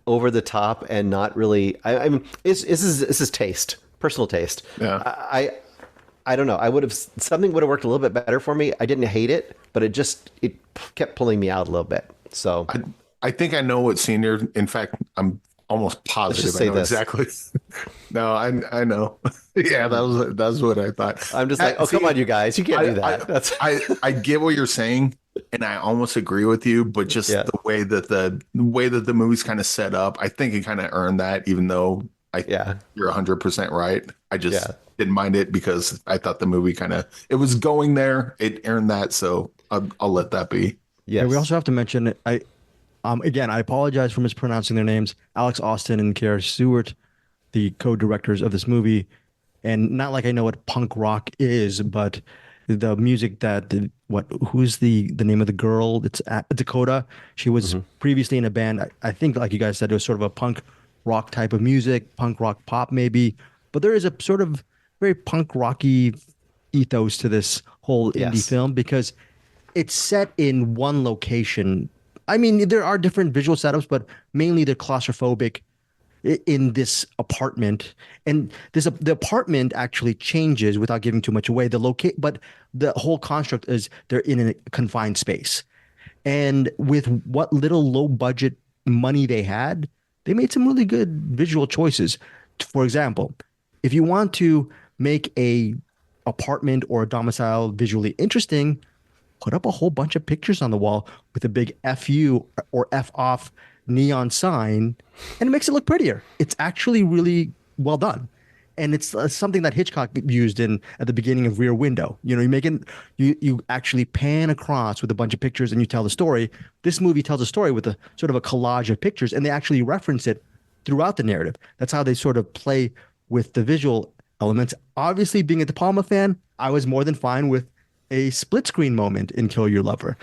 over the top and not really, I mean, this is taste, personal taste. Yeah. I don't know. Something would have worked a little bit better for me. I didn't hate it, but it kept pulling me out a little bit. So I think I know what scene you're, in fact, I'm almost positive just I say know this. exactly. No, I know. Yeah, that's what I thought. I'm just like, oh, See, come on, you guys, you can't do that. I get what you're saying, and I almost agree with you, but just Yeah. the movie's kind of set up, I think it kind of earned that, even though Yeah. you're 100% right. I just Yeah. didn't mind it because I thought the movie it was going there. It earned that, so I'll let that be. And we Yes. also have to mention, again, I apologize for mispronouncing their names. Alex Austin and Kara Stewart, the co-directors of this movie, and not like I know what punk rock is, but the music who's the name of the girl? It's Dakota. She was previously in a band. I think, like you guys said, it was sort of a punk rock type of music, punk rock pop maybe, but there is a sort of very punk rocky ethos to this whole indie Yes. film because it's set in one location. I mean, there are different visual setups, but mainly they're claustrophobic in this apartment. And the apartment actually changes without giving too much away. But the whole construct is they're in a confined space. And with what little low budget money they had, they made some really good visual choices. For example, if you want to make a apartment or a domicile visually interesting, put up a whole bunch of pictures on the wall with a big FU or F off neon sign, and it makes it look prettier. It's actually really well done. And it's something that Hitchcock used at the beginning of Rear Window. You know, you actually pan across with a bunch of pictures and you tell the story. This movie tells a story with a sort of a collage of pictures, and they actually reference it throughout the narrative. That's how they sort of play with the visual elements. Obviously, being a De Palma fan, I was more than fine with a split screen moment in Kill Your Lover,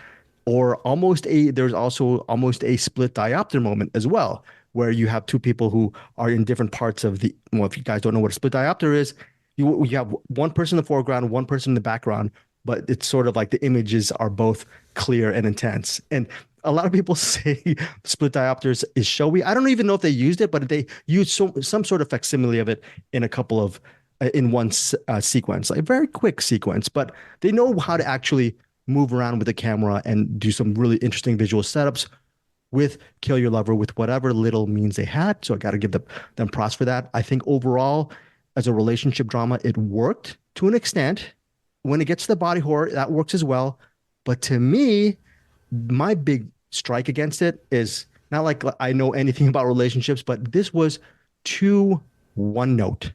or there's also almost a split diopter moment as well, where you have two people who are in different parts of if you guys don't know what a split diopter is, you have one person in the foreground, one person in the background, but it's sort of like the images are both clear and intense. And a lot of people say split diopters is showy. I don't even know if they used it, but they used some sort of facsimile of it in a couple of in one sequence, like a very quick sequence, but they know how to actually move around with the camera and do some really interesting visual setups with Kill Your Lover with whatever little means they had. So I got to give them props for that. I think overall, as a relationship drama, it worked to an extent. When it gets to the body horror, that works as well. But to me, my big strike against it is not like I know anything about relationships, but this was too one note,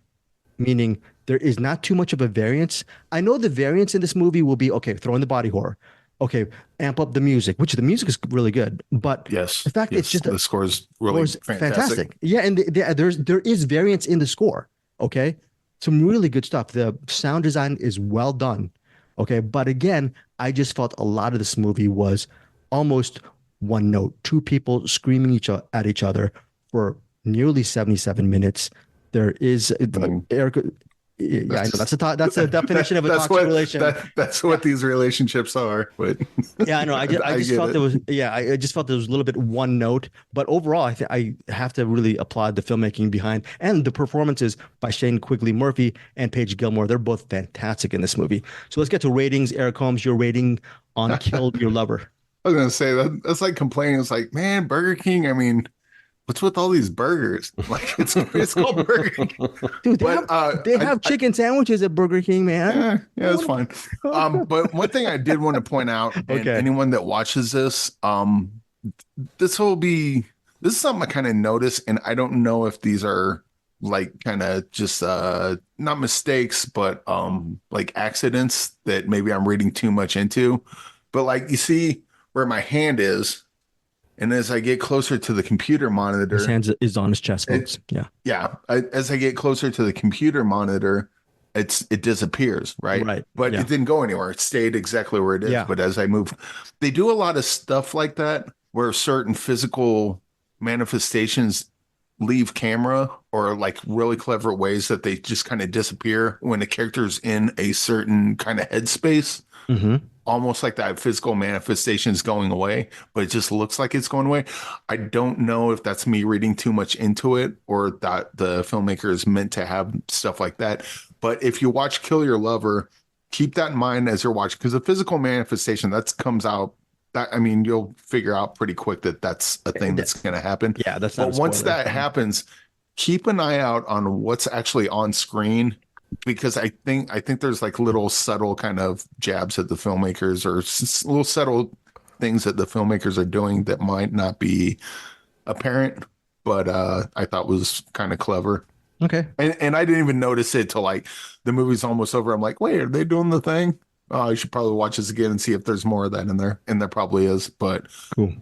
meaning there is not too much of a variance. I know the variance in this movie will be, okay, throw in the body horror. Okay, amp up the music, which the music is really good. But Yes, the fact it's just the score is really fantastic. Yeah, and there is variance in the score. Okay, some really good stuff. The sound design is well done. Okay, but again, I just felt a lot of this movie was almost one note. Two people screaming at each other for nearly 77 minutes. There is Eric. Yeah, I know that's a definition of a toxic relationship. That's what these relationships are. But yeah, I know. I just felt there was I just felt there was a little bit one note, but overall, I have to really applaud the filmmaking behind and the performances by Shane Quigley Murphy and Paige Gilmore. They're both fantastic in this movie. So let's get to ratings. Eric Holmes, your rating on Kill Your Lover. I was gonna say that's like complaining. It's like, man, Burger King. I mean, what's with all these burgers? Like it's called Burger King. Dude, they have chicken sandwiches at Burger King, man. Yeah, it's fine. But one thing I did want to point out, and anyone that watches this, this is something I kind of noticed, and I don't know if these are like kind of just not mistakes, but like accidents that maybe I'm reading too much into. But like you see where my hand is. And as I get closer to the computer monitor, his hand is on his chest. As I get closer to the computer monitor, it disappears, right? Right. But it didn't go anywhere. It stayed exactly where it is. Yeah. But as I move, they do a lot of stuff like that where certain physical manifestations leave camera, or like really clever ways that they just kind of disappear when the character's in a certain kind of headspace. Mm-hmm. Almost like that physical manifestation is going away, but it just looks like it's going away. I don't know if that's me reading too much into it or that the filmmaker is meant to have stuff like that. But if you watch Kill Your Lover, keep that in mind as you're watching, because the physical manifestation that comes out I mean, you'll figure out pretty quick that that's a thing that's going to happen. Yeah, that's not But a once spoiler. that happens, keep an eye out on what's actually on screen, because I think there's like little subtle kind of jabs at the filmmakers, or little subtle things that the filmmakers are doing that might not be apparent, but I thought was kind of clever. Okay. And I didn't even notice it till like the movie's almost over. I'm like, wait, are they doing the thing? Oh, I should probably watch this again and see if there's more of that in there. And there probably is. But Cool.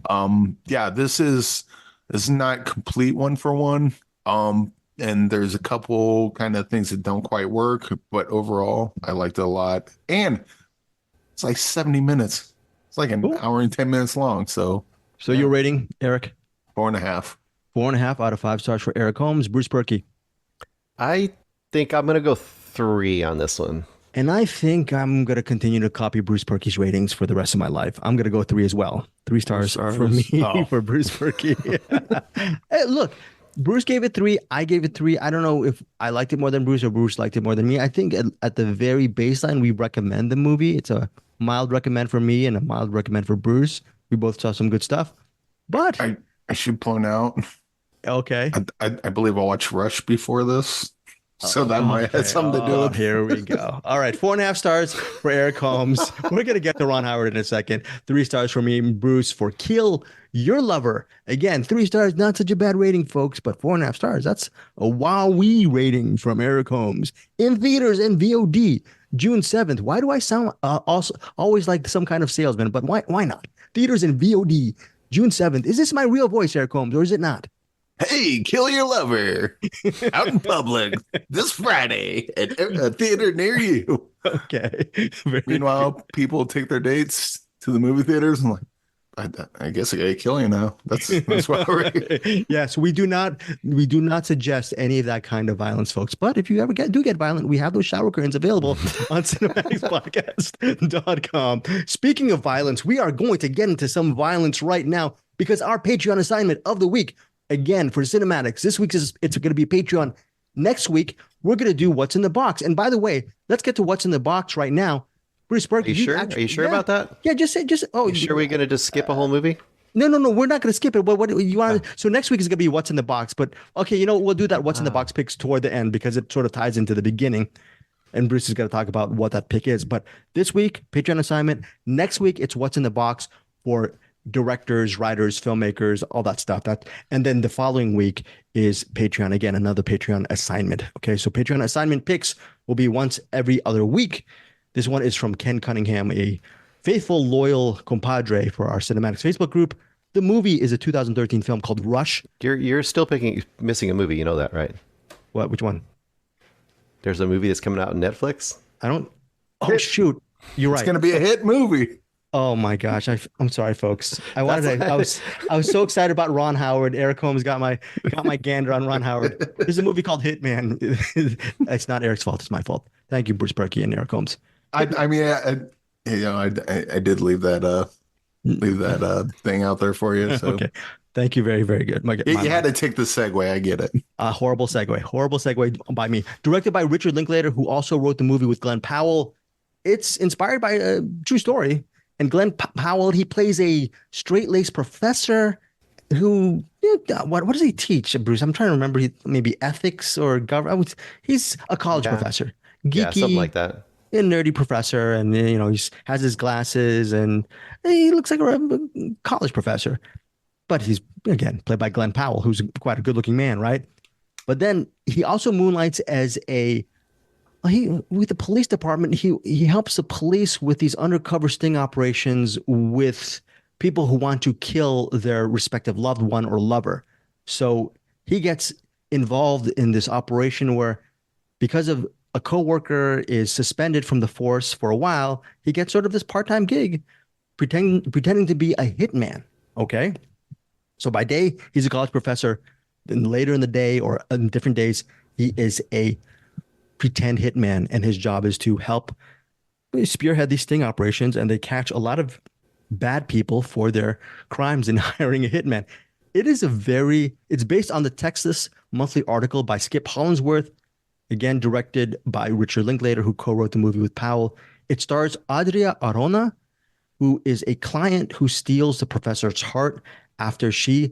yeah, this is not complete one for one. And there's a couple kind of things that don't quite work, but overall, I liked it a lot. And it's like 70 minutes. It's like an Cool. hour and 10 minutes long. So Your rating, Eric? 4.5. 4.5 out of 5 stars for Eric Holmes. Bruce Purkey. I think I'm going to go 3 on this one. And I think I'm going to continue to copy Bruce Purkey's ratings for the rest of my life. I'm going to go 3 as well. 3 stars for me, for Bruce Purkey. Hey, look, Bruce gave it 3. I gave it 3. I don't know if I liked it more than Bruce or Bruce liked it more than me. I think at the very baseline, we recommend the movie. It's a mild recommend for me and a mild recommend for Bruce. We both saw some good stuff. But I should point out, okay. I believe I watched Rush before this. So that might have something to do with it. Here we go. All right. 4.5 stars for Eric Holmes. We're going to get to Ron Howard in a second. 3 stars for me and Bruce for Kill Your Lover. Again, 3 stars, not such a bad rating, folks, but 4.5 stars. That's a wowee rating from Eric Holmes. In theaters and VOD, June 7th. Why do I sound also always like some kind of salesman? But why not? Theaters and VOD, June 7th. Is this my real voice, Eric Holmes, or is it not? Hey, Kill Your Lover out in public this Friday at a theater near you. Okay. Meanwhile, people take their dates to the movie theaters and I guess I gotta kill you now. That's why we're Yes, we do not suggest any of that kind of violence, folks. But if you ever do get violent, we have those shower curtains available on cinematics.podcast.com. Speaking of violence, we are going to get into some violence right now because our Patreon assignment of the week, again, for Cinematics, this week it's going to be Patreon. Next week, we're going to do What's in the Box. And by the way, let's get to What's in the Box right now. Bruce Purkey, Are you sure about that? Yeah, just say. Oh, you sure we're going to just skip a whole movie? No, we're not going to skip it. But what you want? So next week is going to be What's in the Box. But okay, we'll do that What's in the Box picks toward the end because it sort of ties into the beginning. And Bruce is going to talk about what that pick is. But this week, Patreon assignment. Next week, it's What's in the Box for directors, writers, filmmakers, all that stuff. And then the following week is Patreon. Again, another Patreon assignment. Okay, so Patreon assignment picks will be once every other week. This one is from Ken Cunningham, a faithful, loyal compadre for our Cinematics Facebook group. The movie is a 2013 film called Rush. You're still missing a movie. You know that, right? What? Which one? There's a movie that's coming out on Netflix. I don't. Oh, shoot. You're right. It's going to be a hit movie. Oh my gosh! I'm sorry, folks. I was so excited about Ron Howard. Eric Holmes got my gander on Ron Howard. There's a movie called Hitman. It's not Eric's fault. It's my fault. Thank you, Bruce Purkey and Eric Holmes. I did leave that thing out there for you. So. Okay. Thank you. Very, very good. You had to take the segue. I get it. Horrible segue by me. Directed by Richard Linklater, who also wrote the movie with Glenn Powell. It's inspired by a true story. And Glenn Powell, he plays a straight-laced professor who, what does he teach, Bruce? I'm trying to remember. Maybe ethics or government. He's a college professor. Geeky, something like that. A nerdy professor, and he has his glasses, and he looks like a college professor. But he's, again, played by Glenn Powell, who's quite a good-looking man, right? But then he also moonlights as with the police department. He helps the police with these undercover sting operations with people who want to kill their respective loved one or lover. So he gets involved in this operation where, because of a coworker is suspended from the force for a while, he gets sort of this part-time gig pretending to be a hitman. Okay. So by day, he's a college professor. Then later in the day or in different days, he is a pretend hitman, and his job is to help spearhead these sting operations, and they catch a lot of bad people for their crimes in hiring a hitman. It's based on the Texas Monthly article by Skip Hollandsworth, again directed by Richard Linklater, who co-wrote the movie with Powell. It stars Adria Arjona, who is a client who steals the professor's heart after she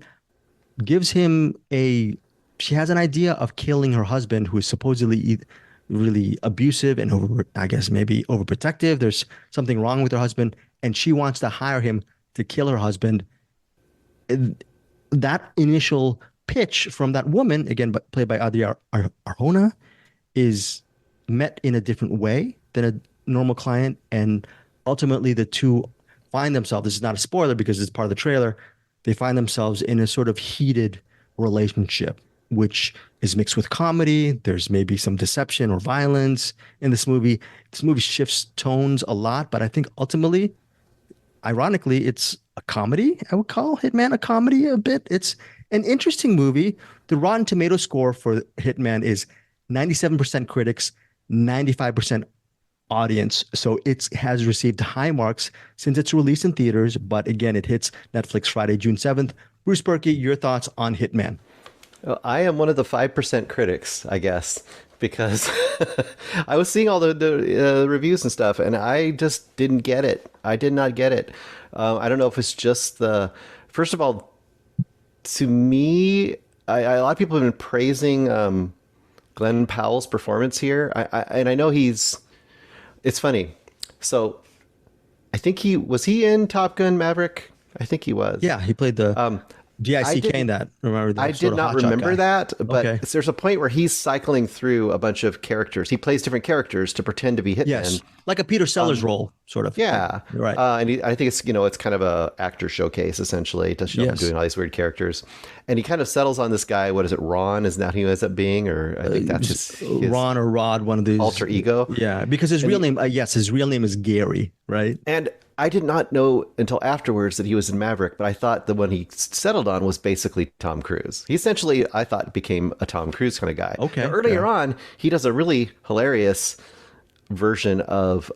gives him she has an idea of killing her husband, who is supposedly really abusive and I guess maybe overprotective. There's something wrong with her husband, and she wants to hire him to kill her husband. That initial pitch from that woman, again, but played by Adria Arjona, is met in a different way than a normal client. And ultimately, the two find themselves, this is not a spoiler because it's part of the trailer, they find themselves in a sort of heated relationship, which is mixed with comedy. There's maybe some deception or violence in this movie. This movie shifts tones a lot, but I think ultimately, ironically, it's a comedy. I would call Hitman a comedy a bit. It's an interesting movie. The Rotten Tomato score for Hitman is 97% critics, 95% audience. So it has received high marks since its release in theaters. But again, it hits Netflix Friday, June 7th. Bruce Purkey, your thoughts on Hitman? Well, I am one of the 5% critics, I guess, because I was seeing all the reviews and stuff, and I just didn't get it. I did not get it. I don't know if it's just first of all, to me, a lot of people have been praising Glenn Powell's performance here. And I know it's funny. So I think he in Top Gun Maverick. I think he was. Yeah, he played the DICK in that. Remember? I did not remember that, but there's a point where he's cycling through a bunch of characters. He plays different characters to pretend to be Hitman. Yes, like a Peter Sellers role, sort of. Yeah, right. And I think it's kind of a actor showcase essentially to show him doing all these weird characters. And he kind of settles on this guy. What is it? Ron is that who he ends up being, or I think that's his Ron or Rod, one of these alter ego. Yeah, because his real name, his real name is Gary, right? And I did not know until afterwards that he was in Maverick, but I thought the one he settled on was basically Tom Cruise. He essentially, I thought, became a Tom Cruise kind of guy. Okay. Now, earlier on, he does a really hilarious version of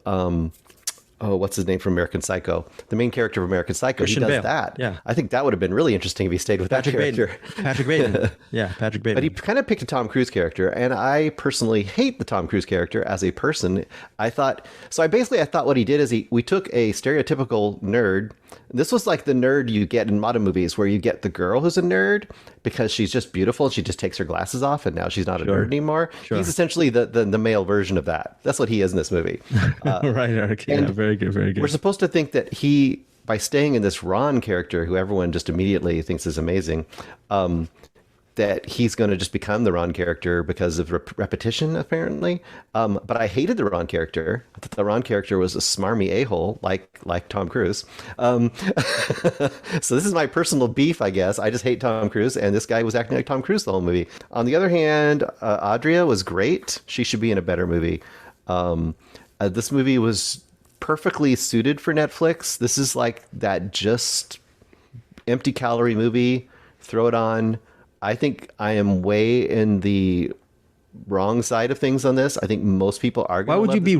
what's his name from American Psycho? The main character of American Psycho. Christian he does Bale. that. Yeah. I think that would have been really interesting if he stayed with that character. Patrick Bateman. Yeah, Patrick Bateman. But he kind of picked a Tom Cruise character, and I personally hate the Tom Cruise character as a person. I thought what he did is we took a stereotypical nerd. This was like the nerd you get in modern movies where you get the girl who's a nerd because she's just beautiful and she just takes her glasses off and now she's not a nerd anymore. Sure. He's essentially the male version of that. That's what he is in this movie. Right, Eric. Yeah, very good, very good. We're supposed to think that by staying in this Ron character, who everyone just immediately thinks is amazing, that he's going to just become the Ron character because of repetition, apparently. But I hated the Ron character. I thought the Ron character was a smarmy a-hole, like Tom Cruise. So this is my personal beef, I guess. I just hate Tom Cruise, and this guy was acting like Tom Cruise the whole movie. On the other hand, Adria was great. She should be in a better movie. This movie was perfectly suited for Netflix. This is like that just empty calorie movie. Throw it on. I think I am way in the wrong side of things on this. I think most people are going to Why would you be?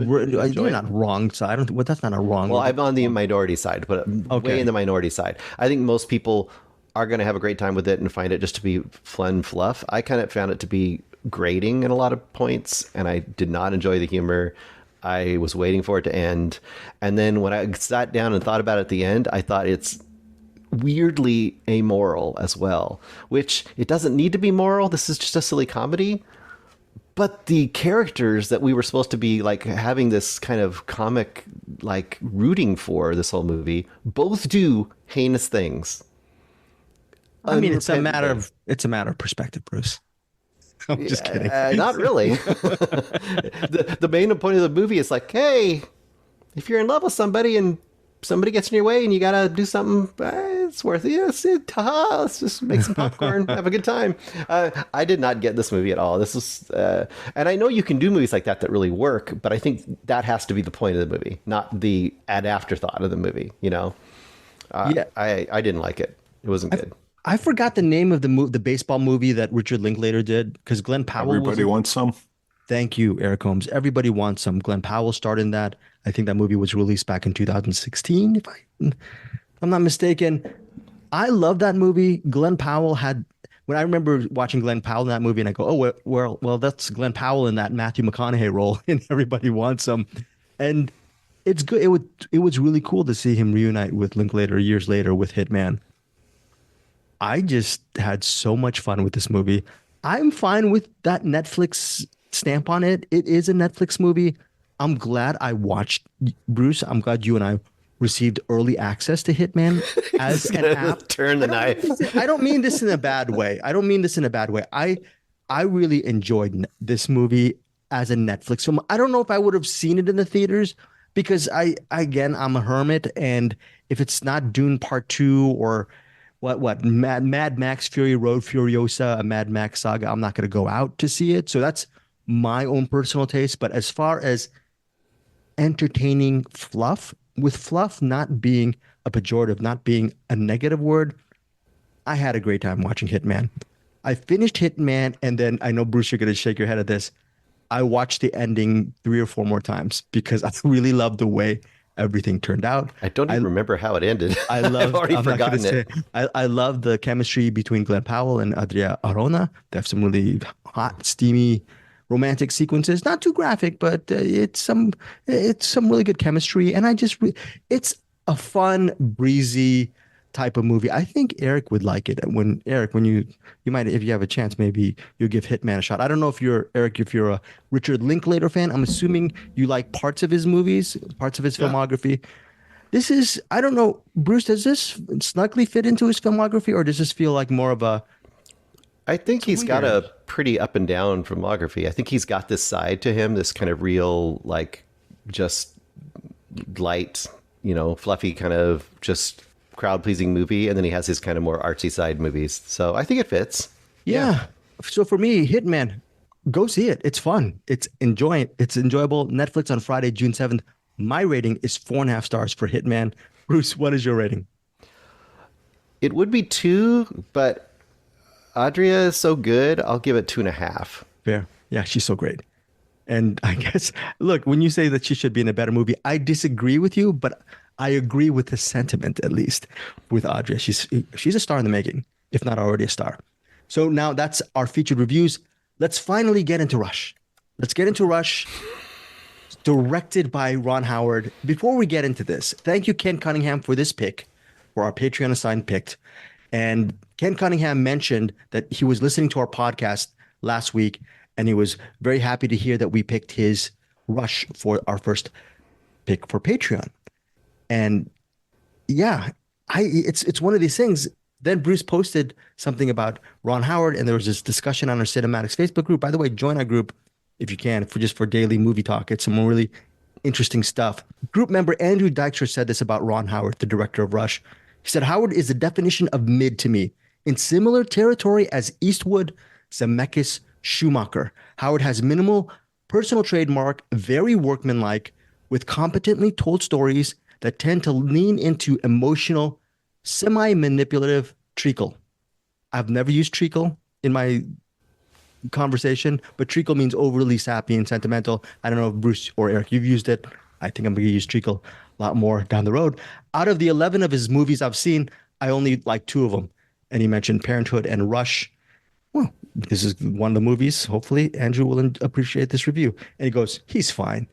You're not wrong side. That's not a wrong. Well, I'm on the minority side, but way in the minority side. I think most people are going to have a great time with it and find it just to be fun fluff. I kind of found it to be grating in a lot of points, and I did not enjoy the humor. I was waiting for it to end. And then when I sat down and thought about it at the end, I thought it's weirdly amoral as well, which it doesn't need to be moral. This is just a silly comedy. But the characters that we were supposed to be like having this kind of comic like rooting for this whole movie both do heinous things. I mean, it's a matter of perspective, Bruce. I'm just kidding. Not really. The main point of the movie is like, hey, if you're in love with somebody and somebody gets in your way and you gotta do something, it's worth it. Let's just make some popcorn, have a good time. I did not get this movie at all. This was, and I know you can do movies like that really work, but I think that has to be the point of the movie, not the afterthought of the movie. You know, I didn't like it. It wasn't good. I forgot the name of the baseball movie that Richard Linklater did because Glenn Powell. Everybody Wants Some. Thank you, Eric Holmes. Everybody Wants Some. Glenn Powell starred in that. I think that movie was released back in 2016, if I'm not mistaken. I love that movie. Glenn Powell when I remember watching Glenn Powell in that movie, and I go, oh, well, that's Glenn Powell in that Matthew McConaughey role in Everybody Wants Some. And it's good. It was really cool to see him reunite with Linklater years later with Hitman. I just had so much fun with this movie. I'm fine with that Netflix stamp on it. It is a Netflix movie. I'm glad I watched, Bruce. I'm glad you and I received early access to Hitman as an app. Turn the knife. I don't mean this in a bad way. I really enjoyed this movie as a Netflix film. I don't know if I would have seen it in the theaters because I'm a hermit, and if it's not Dune Part 2 or Mad Max Fury Road Furiosa, a Mad Max saga, I'm not going to go out to see it. So that's my own personal taste. But as far as entertaining fluff, with fluff not being a pejorative, not being a negative word, I had a great time watching Hitman. I finished Hitman, and then I know, Bruce, you're going to shake your head at this. I watched the ending 3 or 4 more times because I really loved the way everything turned out. I don't even remember how it ended. I've already forgotten it. I love the chemistry between Glenn Powell and Adria Arjona. They have some really hot, steamy, romantic sequences. Not too graphic, but it's some really good chemistry. And it's a fun, breezy type of movie. I think Eric would like it. When you might, if you have a chance, maybe you'll give Hitman a shot. I don't know if you're a Richard Linklater fan. I'm assuming you like parts of his movies, parts of his filmography. This is, I don't know, Bruce, does this snugly fit into his filmography, or does this feel like more of a... I think he's got a pretty up and down filmography. I think he's got this side to him, this kind of real, like, just light, fluffy kind of just crowd-pleasing movie, and then he has his kind of more artsy side movies. So I think it fits. Yeah. So for me, Hitman, go see it. It's fun. It's enjoyable. Netflix on Friday, June 7th. My rating is 4.5 stars for Hitman. Bruce, what is your rating? It would be 2, but Adria is so good, I'll give it 2.5. Fair. Yeah, she's so great. And I guess, look, when you say that she should be in a better movie, I disagree with you, but I agree with the sentiment, at least, with Adria. She's a star in the making, if not already a star. So now that's our featured reviews. Let's finally get into Rush. Directed by Ron Howard. Before we get into this, thank you, Ken Cunningham, for this pick, for our Patreon assigned pick. And Ken Cunningham mentioned that he was listening to our podcast last week, and he was very happy to hear that we picked his Rush for our first pick for Patreon. And yeah, it's one of these things. Then Bruce posted something about Ron Howard, and there was this discussion on our CinemAddicts Facebook group. By the way, join our group if you can, for daily movie talk. It's some really interesting stuff. Group member Andrew Dykstra said this about Ron Howard, the director of Rush. He said, Howard is the definition of mid to me. In similar territory as Eastwood, Zemeckis, Schumacher, Howard has minimal personal trademark, very workmanlike, with competently told stories that tend to lean into emotional, semi-manipulative treacle. I've never used treacle in my conversation, but treacle means overly sappy and sentimental. I don't know if Bruce or Eric, you've used it. I think I'm going to use treacle a lot more down the road. Out of the 11 of his movies I've seen, I only like 2 of them. And he mentioned Parenthood and Rush. Well, this is one of the movies. Hopefully, Andrew will appreciate this review. And he goes, he's fine.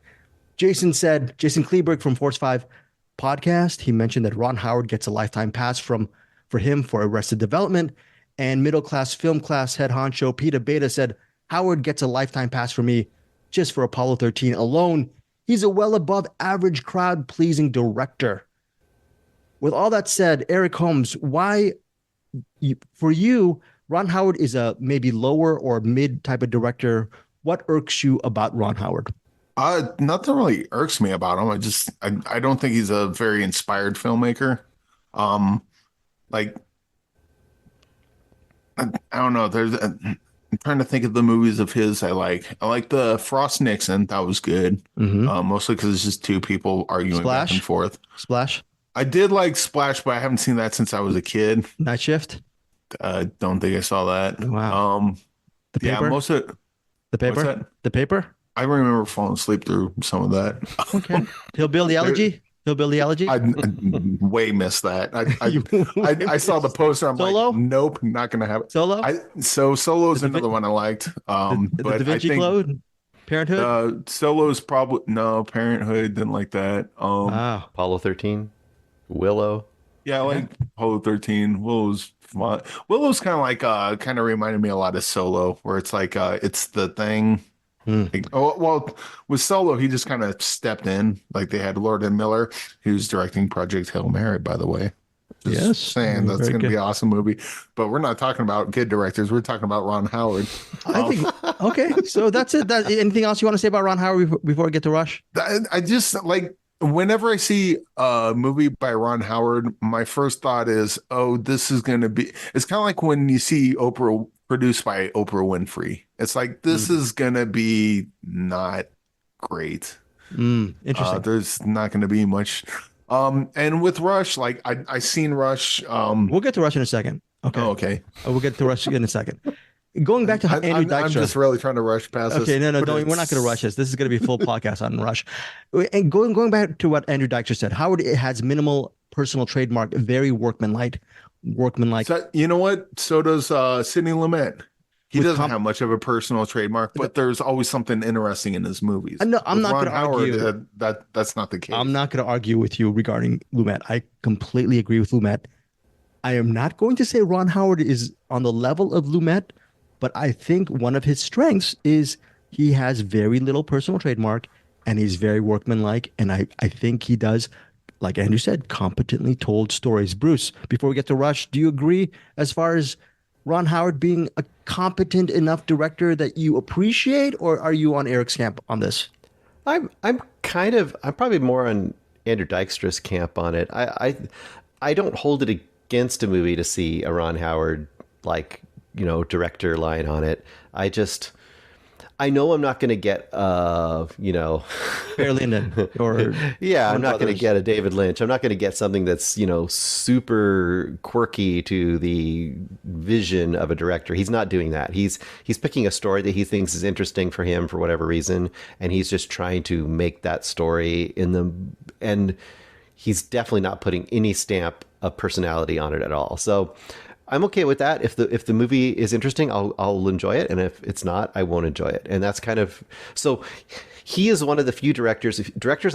Jason Kleberg from Force 5 podcast, he mentioned that Ron Howard gets a lifetime pass for him for Arrested Development. And middle class film class head honcho Peter Beta said, Howard gets a lifetime pass for me just for Apollo 13 alone. He's a well above average crowd pleasing director. With all that said, Eric Holmes, why for you, Ron Howard is a maybe lower or mid type of director. What irks you about Ron Howard? Nothing really irks me about him. I don't think he's a very inspired filmmaker. I don't know. I'm trying to think of the movies of his I like. I like the Frost Nixon. That was good. Mm-hmm. Mostly because it's just 2 people arguing back and forth. Splash. I did like Splash, but I haven't seen that since I was a kid. Night Shift. I don't think I saw that. Wow. The Paper? Yeah, most of it. The Paper? The Paper? I remember falling asleep through some of that. Okay. Hillbilly Elegy? I way missed that. I saw the poster. I'm Solo? like, nope, not going to have it. Solo? Solo is another one I liked. The Da Vinci Code? Parenthood. Solo's probably no. Parenthood didn't like that. Wow. Apollo 13, Willow. Yeah, I like Apollo 13. Willow's fun. Willow's kind of reminded me a lot of Solo, where it's like it's the thing. Like, oh, well, with Solo, he just kind of stepped in. Like they had Lord and Miller, who's directing Project Hail Mary, by the way. Just saying that's going to be an awesome movie. But we're not talking about good directors. We're talking about Ron Howard. I think okay. So that's it. Anything else you want to say about Ron Howard before I get to Rush? I just like whenever I see a movie by Ron Howard, my first thought is, oh, this is going to be. It's kind of like when you see Oprah produced by Oprah Winfrey. It's like this is going to be not great. Interesting. There's not going to be much. And with Rush, like I seen Rush. We'll get to Rush in a second. Okay. Oh, okay. We'll get to Rush in a second. Going back to Andrew Dykstra. I'm just really trying to rush past Okay, this. no, don't, we're not going to rush this. This is going to be a full podcast on Rush. And going back to what Andrew Dykstra said, Howard has minimal personal trademark, very workmanlike. So, you know what? So does Sidney Lumet. He doesn't have much of a personal trademark, but there's always something interesting in his movies. No, I'm not going to argue argue. That's not the case. I'm not going to argue with you regarding Lumet. I completely agree with Lumet. I am not going to say Ron Howard is on the level of Lumet, but I think one of his strengths is he has very little personal trademark and he's very workmanlike. And I think he does, like Andrew said, competently told stories. Bruce, before we get to Rush, do you agree as far as Ron Howard being a competent enough director that you appreciate, or are you on Eric's camp on this? I'm probably more on Andrew Dykstra's camp on it. I don't hold it against a movie to see a Ron Howard director line on it. I know I'm not going to get Barry Lyndon or I'm not going to get a David Lynch. I'm not going to get something that's super quirky to the vision of a director. He's not doing that. He's picking a story that he thinks is interesting for him for whatever reason, and he's just trying to make that story and he's definitely not putting any stamp of personality on it at all. So I'm okay with that. If the movie is interesting, I'll enjoy it, and if it's not, I won't enjoy it. And that's kind of so. He is one of the few directors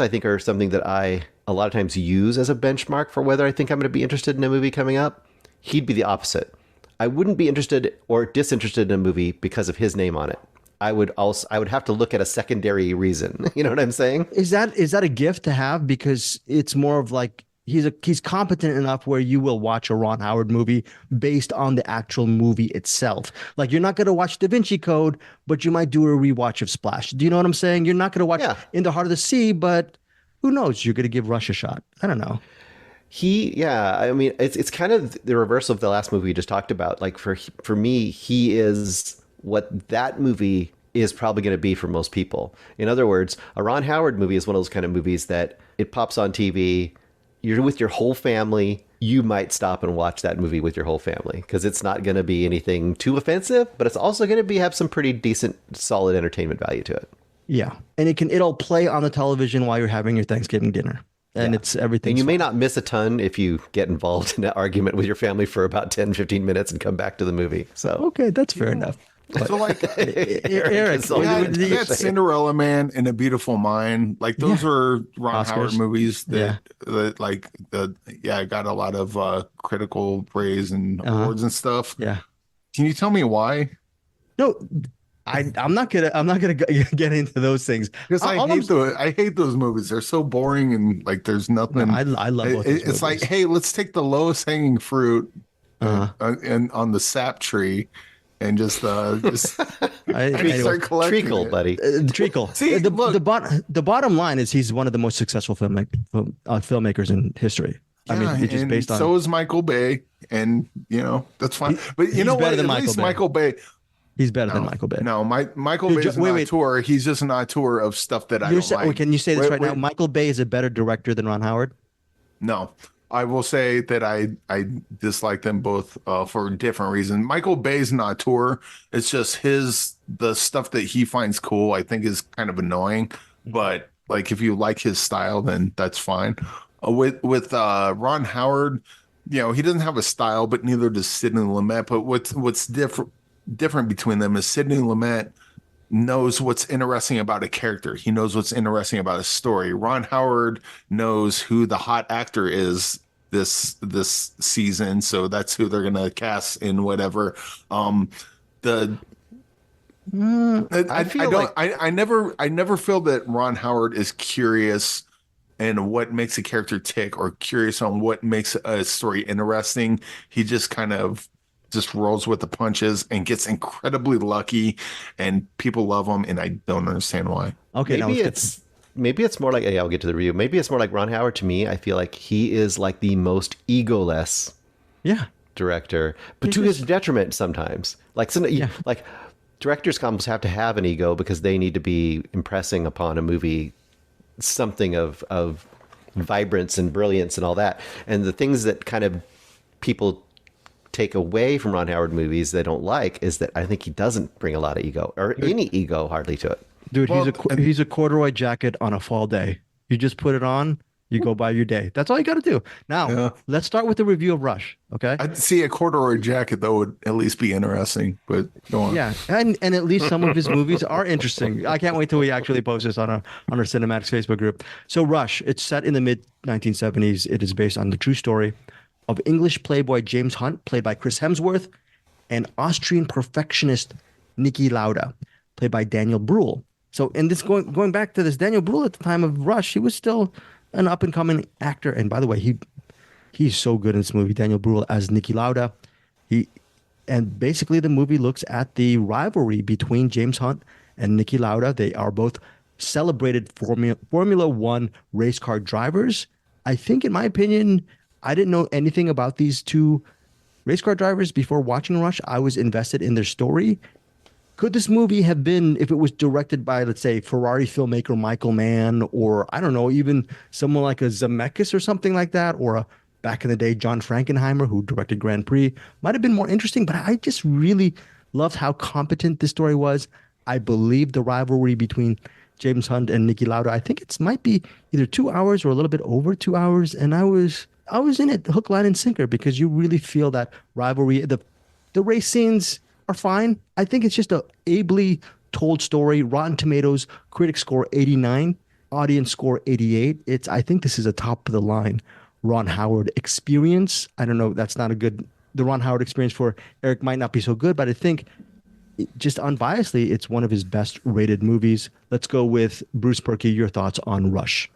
I think are something that I a lot of times use as a benchmark for whether I think I'm going to be interested in a movie coming up. He'd be the opposite. I wouldn't be interested or disinterested in a movie because of his name on it. I would have to look at a secondary reason. You know what I'm saying? Is that a gift to have? Because it's more of like he's competent enough where you will watch a Ron Howard movie based on the actual movie itself. Like you're not going to watch Da Vinci Code, but you might do a rewatch of Splash. Do you know what I'm saying? You're not going to watch In the Heart of the Sea, but who knows? You're going to give Rush a shot. I don't know. I mean, it's kind of the reverse of the last movie we just talked about. Like for me, he is what that movie is probably going to be for most people. In other words, a Ron Howard movie is one of those kind of movies that it pops on TV. You're with your whole family. You might stop and watch that movie with your whole family because it's not going to be anything too offensive, but it's also going to have some pretty decent, solid entertainment value to it. Yeah. And it'll play on the television while you're having your Thanksgiving dinner. And it's everything. And you may not miss a ton if you get involved in an argument with your family for about 10, 15 minutes and come back to the movie. So okay, that's fair enough. But, so like Eric, you got Cinderella Man and A Beautiful Mind. Like those are Ron Howard movies that got a lot of critical praise and awards and stuff. Yeah. Can you tell me why? No, I'm not gonna get into those things because I hate those movies. They're so boring and like there's nothing. No, I love both it's movies. Like, hey, let's take the lowest hanging fruit and on the sap tree. And just start collecting treacle, buddy. Treacle. See, the bottom line is he's one of the most successful filmmakers in history. Yeah, I mean, it's just based on. So is Michael Bay, and that's fine. But you know what? At least Michael Bay. He's better than Michael Bay. No, Michael Bay is an auteur. He's just an auteur of stuff that I don't like. Can you say this right now? Michael Bay is a better director than Ron Howard? No. I will say that I dislike them both for different reasons. Michael Bay's an auteur. It's just the stuff that he finds cool, I think is kind of annoying. But like if you like his style, then that's fine. With Ron Howard, he doesn't have a style, but neither does Sidney Lumet. But what's different between them is Sidney Lumet knows what's interesting about a character. He knows what's interesting about a story. Ron Howard knows who the hot actor is this season, so that's who they're gonna cast in whatever. The I never feel that Ron Howard is curious and what makes a character tick or curious on what makes a story interesting. He just kind of just rolls with the punches and gets incredibly lucky, and people love him, and I don't understand why. Okay, maybe it's more like, I'll get to the review. Maybe it's more like Ron Howard. To me, I feel like he is like the most egoless director, but to his detriment sometimes. Like like directors almost have to have an ego because they need to be impressing upon a movie something of vibrance and brilliance and all that. And the things that kind of people take away from Ron Howard movies they don't like is that I think he doesn't bring a lot of ego or any ego hardly to it. Dude, he's a corduroy jacket on a fall day. You just put it on, you go by your day. That's all you got to do. Now, let's start with the review of Rush, okay? I'd see a corduroy jacket, though, would at least be interesting, but go on. Yeah, and at least some of his movies are interesting. I can't wait till we actually post this on our CinemAddicts Facebook group. So Rush, it's set in the mid-1970s. It is based on the true story of English playboy James Hunt, played by Chris Hemsworth, and Austrian perfectionist Niki Lauda, played by Daniel Bruhl. So, in this going back to this, Daniel Bruhl at the time of Rush, he was still an up and coming actor. And by the way, he's so good in this movie, Daniel Bruhl as Niki Lauda. And basically the movie looks at the rivalry between James Hunt and Niki Lauda. They are both celebrated Formula One race car drivers. I think, in my opinion, I didn't know anything about these two race car drivers before watching Rush. I was invested in their story. Could this movie have been, if it was directed by, let's say, Ferrari filmmaker Michael Mann, or I don't know, even someone like a Zemeckis or something like that, or back in the day, John Frankenheimer, who directed Grand Prix, might have been more interesting. But I just really loved how competent this story was. I believe the rivalry between James Hunt and Niki Lauda. I think it might be either 2 hours or a little bit over 2 hours, and I was in it hook, line, and sinker because you really feel that rivalry. The race scenes are fine. I think it's just a ably told story. Rotten Tomatoes critic score 89, audience score 88. I think this is a top of the line Ron Howard experience. I don't know. That's not a good. The Ron Howard experience for Eric might not be so good, but I think just unbiasedly, it's one of his best rated movies. Let's go with Bruce Purkey. Your thoughts on Rush?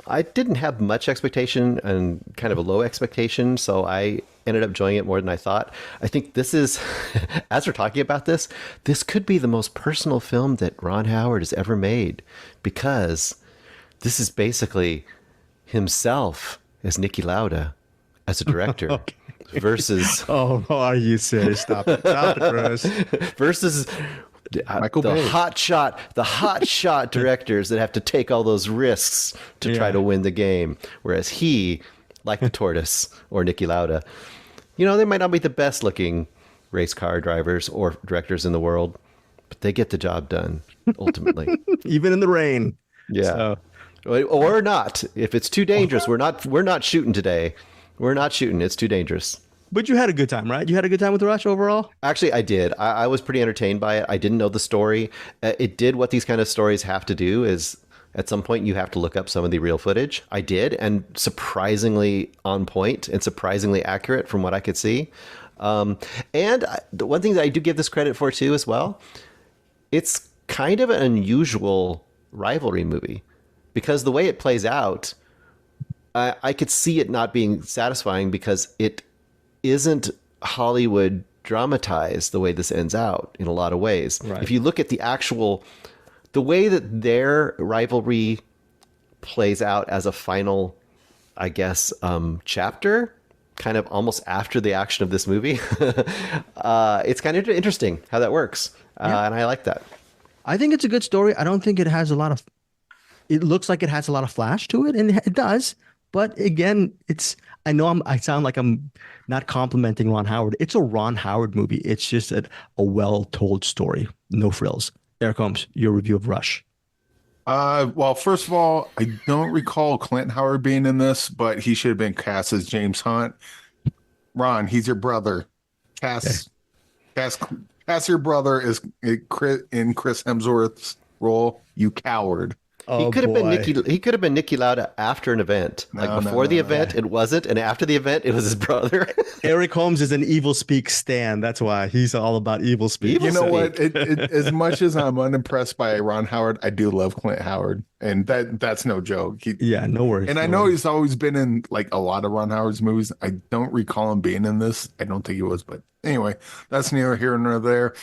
I didn't have much expectation and kind of a low expectation, so I ended up enjoying it more than I thought. I think this is, as we're talking about this could be the most personal film that Ron Howard has ever made, because this is basically himself as Niki Lauda as a director. Okay. Versus... Oh, are you serious? Stop it, Bruce. Versus... Michael Bay. The hot shot directors that have to take all those risks to try to win the game. Whereas he, like the tortoise or Niki Lauda, they might not be the best looking race car drivers or directors in the world, but they get the job done ultimately. Even in the rain. Yeah. So. Or not. If it's too dangerous, we're not shooting today. We're not shooting. It's too dangerous. But you had a good time, right? You had a good time with Rush overall? Actually, I did. I was pretty entertained by it. I didn't know the story. It did what these kind of stories have to do is at some point you have to look up some of the real footage. I did, and surprisingly on point and surprisingly accurate from what I could see. And the one thing that I do give this credit for too as well, it's kind of an unusual rivalry movie because the way it plays out, I could see it not being satisfying because it isn't Hollywood dramatized the way this ends out in a lot of ways. Right. If you look at the way that their rivalry plays out as a final, I guess, chapter, kind of almost after the action of this movie, it's kind of interesting how that works. And I like that. I think it's a good story. I don't think it has it looks like it has a lot of flash to it, and it does. But again, I sound like I'm not complimenting Ron Howard. It's a Ron Howard movie. It's just a well-told story. No frills. Eric Holmes, your review of Rush. Well, first of all, I don't recall Clint Howard being in this, but he should have been cast as James Hunt. Ron, he's your brother. Cast Cast your brother is in Chris Hemsworth's role. You coward. Oh, He could have been boy. Nicky. He could have been Nicky Lauda after an event. No, Like no, before no, the no. event, it wasn't, and after the event, it was his brother. Eric Holmes is an evil speak stan. That's why he's all about evil speak. Evil You know speak. what? As much as I'm unimpressed by Ron Howard, I do love Clint Howard, and that's no joke. Yeah, no worries. And I know he's always been in like a lot of Ron Howard's movies. I don't recall him being in this. I don't think he was, but anyway, that's neither here nor there.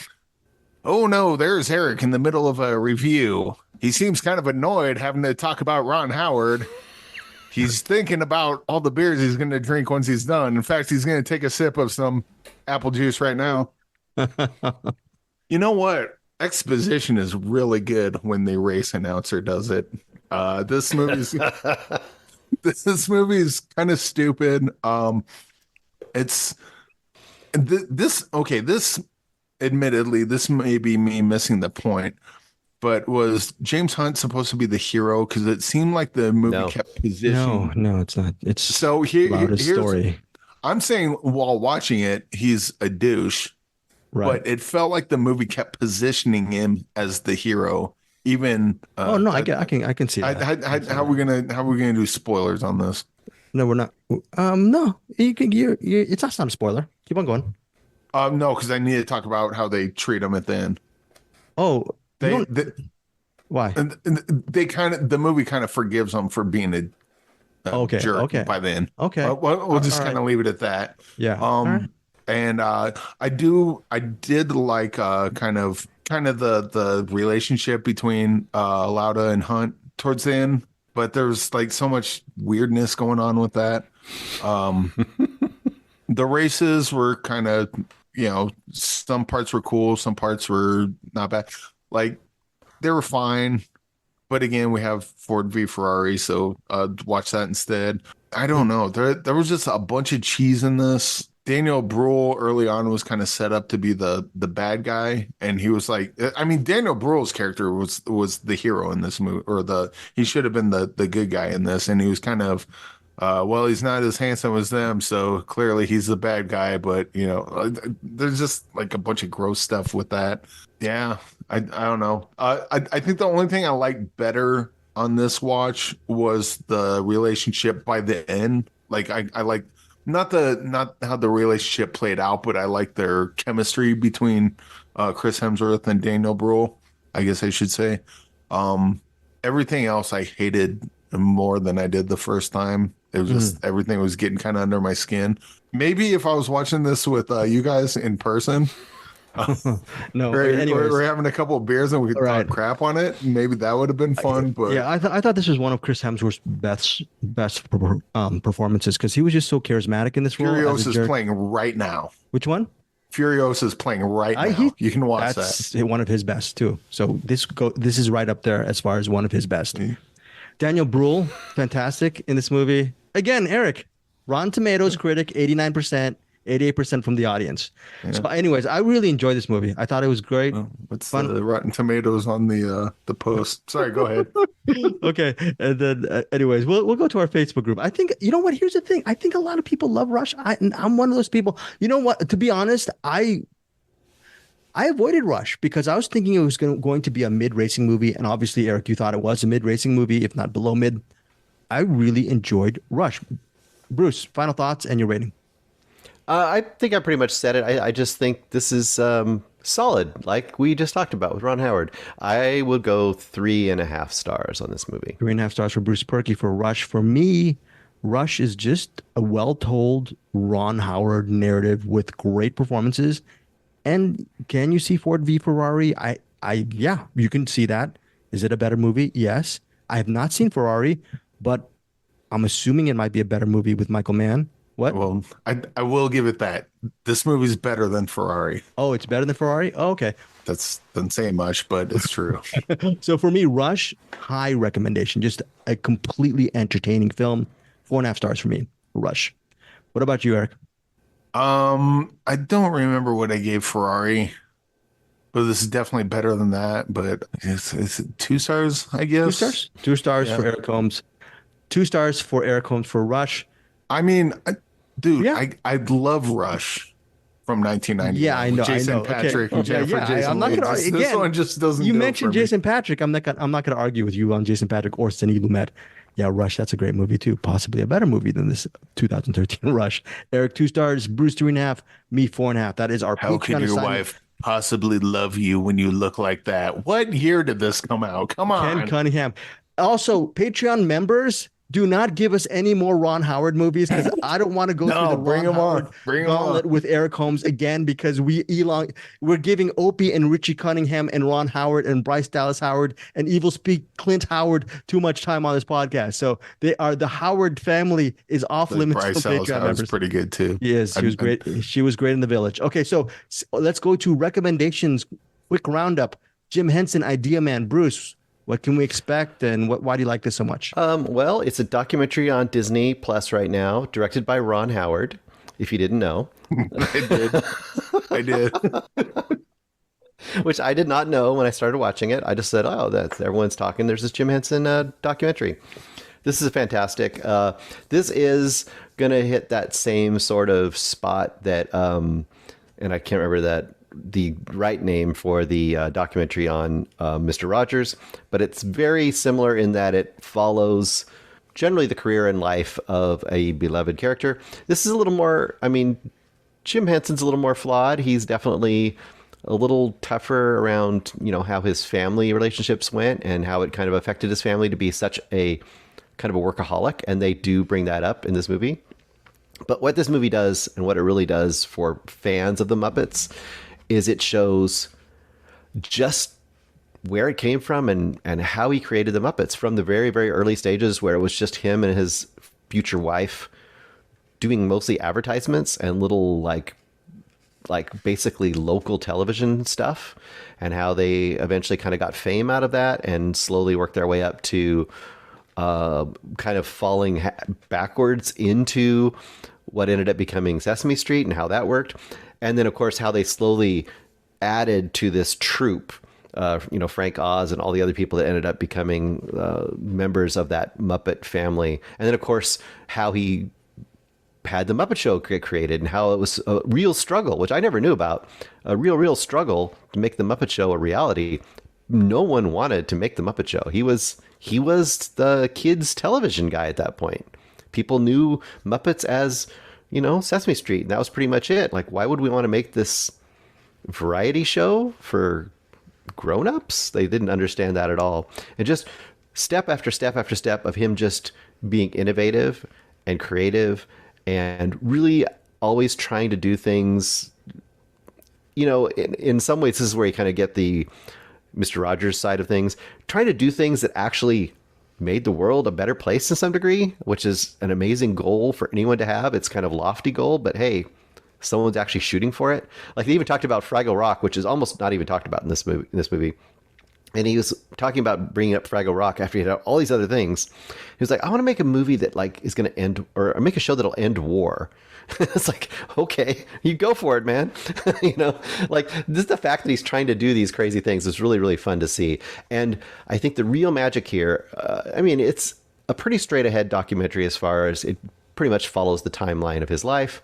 Oh no, there's Eric in the middle of a review. He seems kind of annoyed having to talk about Ron Howard. He's thinking about all the beers he's going to drink once he's done. In fact, he's going to take a sip of some apple juice right now. You know what? Exposition is really good when the race announcer does it. This movie's kind of stupid. It's this admittedly, this may be me missing the point, but was James Hunt supposed to be the hero? Because it seemed like the movie No. kept positioning. No, it's not. It's So about his here's story. I'm saying while watching it, he's a douche, Right. but it felt like the movie kept positioning him as the hero. Even Oh no, I can see that. how are we gonna do spoilers on this? No, we're not. No, it's not a spoiler. Keep on going. No, because I need to talk about how they treat him at the end. Oh, you They don't- why? and the movie kind of forgives him for being a Okay, jerk okay. by then. Okay. We'll just All kind of leave it at that. Yeah. All right. And I did like kind of the relationship between Lauda and Hunt towards the end, but there's like so much weirdness going on with that. The races were kind of, some parts were cool, some parts were not bad. Like they were fine. But again, we have Ford v Ferrari, so watch that instead. I don't know. There was just a bunch of cheese in this. Daniel Bruhl early on was kind of set up to be the bad guy, and he was like, I mean, Daniel Bruhl's character was the hero in this movie, or he should have been the good guy in this, and he was kind of, well, he's not as handsome as them, so clearly he's the bad guy. But there's just like a bunch of gross stuff with that. Yeah, I don't know. I think the only thing I liked better on this watch was the relationship by the end. Like I like not how the relationship played out, but I like their chemistry between Chris Hemsworth and Daniel Bruhl, I guess I should say. Everything else I hated more than I did the first time. It was just everything was getting kind of under my skin. Maybe if I was watching this with you guys in person, No. we're Anyways, having a couple of beers and we could Right. talk crap on it, maybe that would have been fun. But yeah, I thought this was one of Chris Hemsworth's best performances because he was just so charismatic in this role. as Furios a is jerk. playing right now. Which one? Furios is playing right now. You can watch that. That's one of his best too. So this is right up there as far as one of his best. Daniel Bruhl, fantastic in this movie. Again, Eric, Rotten Tomatoes critic, 89%, 88% from the audience. So anyways, I really enjoyed this movie. I thought it was great. What's Fun. the Rotten Tomatoes on the post? Sorry, go ahead. Okay. And then anyways, we'll go to our Facebook group. I think, you know what? Here's the thing. I think a lot of people love Rush. I'm one of those people. You know what? To be honest, I avoided Rush because I was thinking it was going to be a mid-racing movie. And obviously, Eric, you thought it was a mid-racing movie, if not below mid. I really enjoyed Rush. Bruce, final thoughts and your rating. I think I pretty much said it. I just think this is solid, like we just talked about with Ron Howard. I would go 3.5 stars on this movie. 3.5 stars for Bruce Purkey. For Rush, for me, Rush is just a well-told Ron Howard narrative with great performances. And can you see Ford v Ferrari? Yeah, you can see that. Is it a better movie? Yes. I have not seen Ferrari, but I'm assuming it might be a better movie with Michael Mann. What? Well, I will give it that. This movie's better than Ferrari. Oh, it's better than Ferrari? Oh, okay. That's doesn't say much, but it's true. So for me, Rush, high recommendation. Just a completely entertaining film. 4.5 stars for me. Rush. What about you, Eric? I don't remember what I gave Ferrari, but this is definitely better than that. But it's 2 stars, I guess. 2 stars? 2 stars for Eric Holmes. 2 stars for Eric Holmes for Rush. I mean, dude, Yeah. I love Rush. from 1990. Yeah, I know. Jason Patrick and Jennifer Jason I'm not Leigh. gonna This again. one just doesn't. You do it mentioned for me. Jason Patrick. I'm not gonna argue with you on Jason Patrick or Sidney Lumet. Yeah, Rush. That's a great movie too. Possibly a better movie than this 2013 Rush. Eric 2 stars. Bruce 3.5. Me 4.5. That is our How Patreon can your assignment. wife possibly love you when you look like that? What year did this come out? Come Ken on. Cunningham. Also, Patreon members, do not give us any more Ron Howard movies because I don't want to go No, through the bring Ron him on. Howard Bring him gauntlet on. with Eric Holmes again because we're giving Opie and Richie Cunningham and Ron Howard and Bryce Dallas Howard and Evil Speak Clint Howard too much time on this podcast. So the Howard family is off limits Bryce from Dallas Patreon Howard's members. pretty good too. Yes, she was great. She was great in The Village. Okay, so let's go to recommendations. Quick roundup. Jim Henson, Idea Man. Bruce, what can we expect, and why do you like this so much? Well, it's a documentary on Disney Plus right now, directed by Ron Howard, if you didn't know. I did. Which I did not know when I started watching it. I just said, oh, that's everyone's talking. There's this Jim Henson documentary. This is fantastic. This is going to hit that same sort of spot that, and I can't remember the right name for the documentary on Mr. Rogers, but it's very similar in that it follows generally the career and life of a beloved character. This is a little more, Jim Henson's a little more flawed. He's definitely a little tougher around, how his family relationships went and how it kind of affected his family to be such a kind of a workaholic. And they do bring that up in this movie. But what this movie does and what it really does for fans of the Muppets is it shows just where it came from and how he created the Muppets from the very, very early stages where it was just him and his future wife doing mostly advertisements and little like basically local television stuff, and how they eventually kind of got fame out of that and slowly worked their way up to kind of falling backwards into what ended up becoming Sesame Street and how that worked. And then, of course, how they slowly added to this troupe, Frank Oz and all the other people that ended up becoming members of that Muppet family. And then, of course, how he had the Muppet Show get created and how it was a real struggle, which I never knew about, a real struggle to make the Muppet Show a reality. No one wanted to make the Muppet Show. He was the kids' television guy at that point. People knew Muppets as, Sesame Street, and that was pretty much it. Like, why would we want to make this variety show for grown-ups? They didn't understand that at all. And just step after step after step of him just being innovative and creative and really always trying to do things, in some ways, this is where you kind of get the Mr. Rogers side of things, trying to do things that actually made the world a better place to some degree, which is an amazing goal for anyone to have. It's kind of lofty goal, but hey, someone's actually shooting for it. Like they even talked about Fraggle Rock, which is almost not even talked about in this movie. And he was talking about bringing up Fraggle Rock after he had all these other things. He was like, I want to make a movie that is going to end, or make a show that'll end war. It's like, okay, you go for it, man. This is the fact that he's trying to do these crazy things is really, really fun to see. And I think the real magic here, it's a pretty straight ahead documentary as far as it pretty much follows the timeline of his life.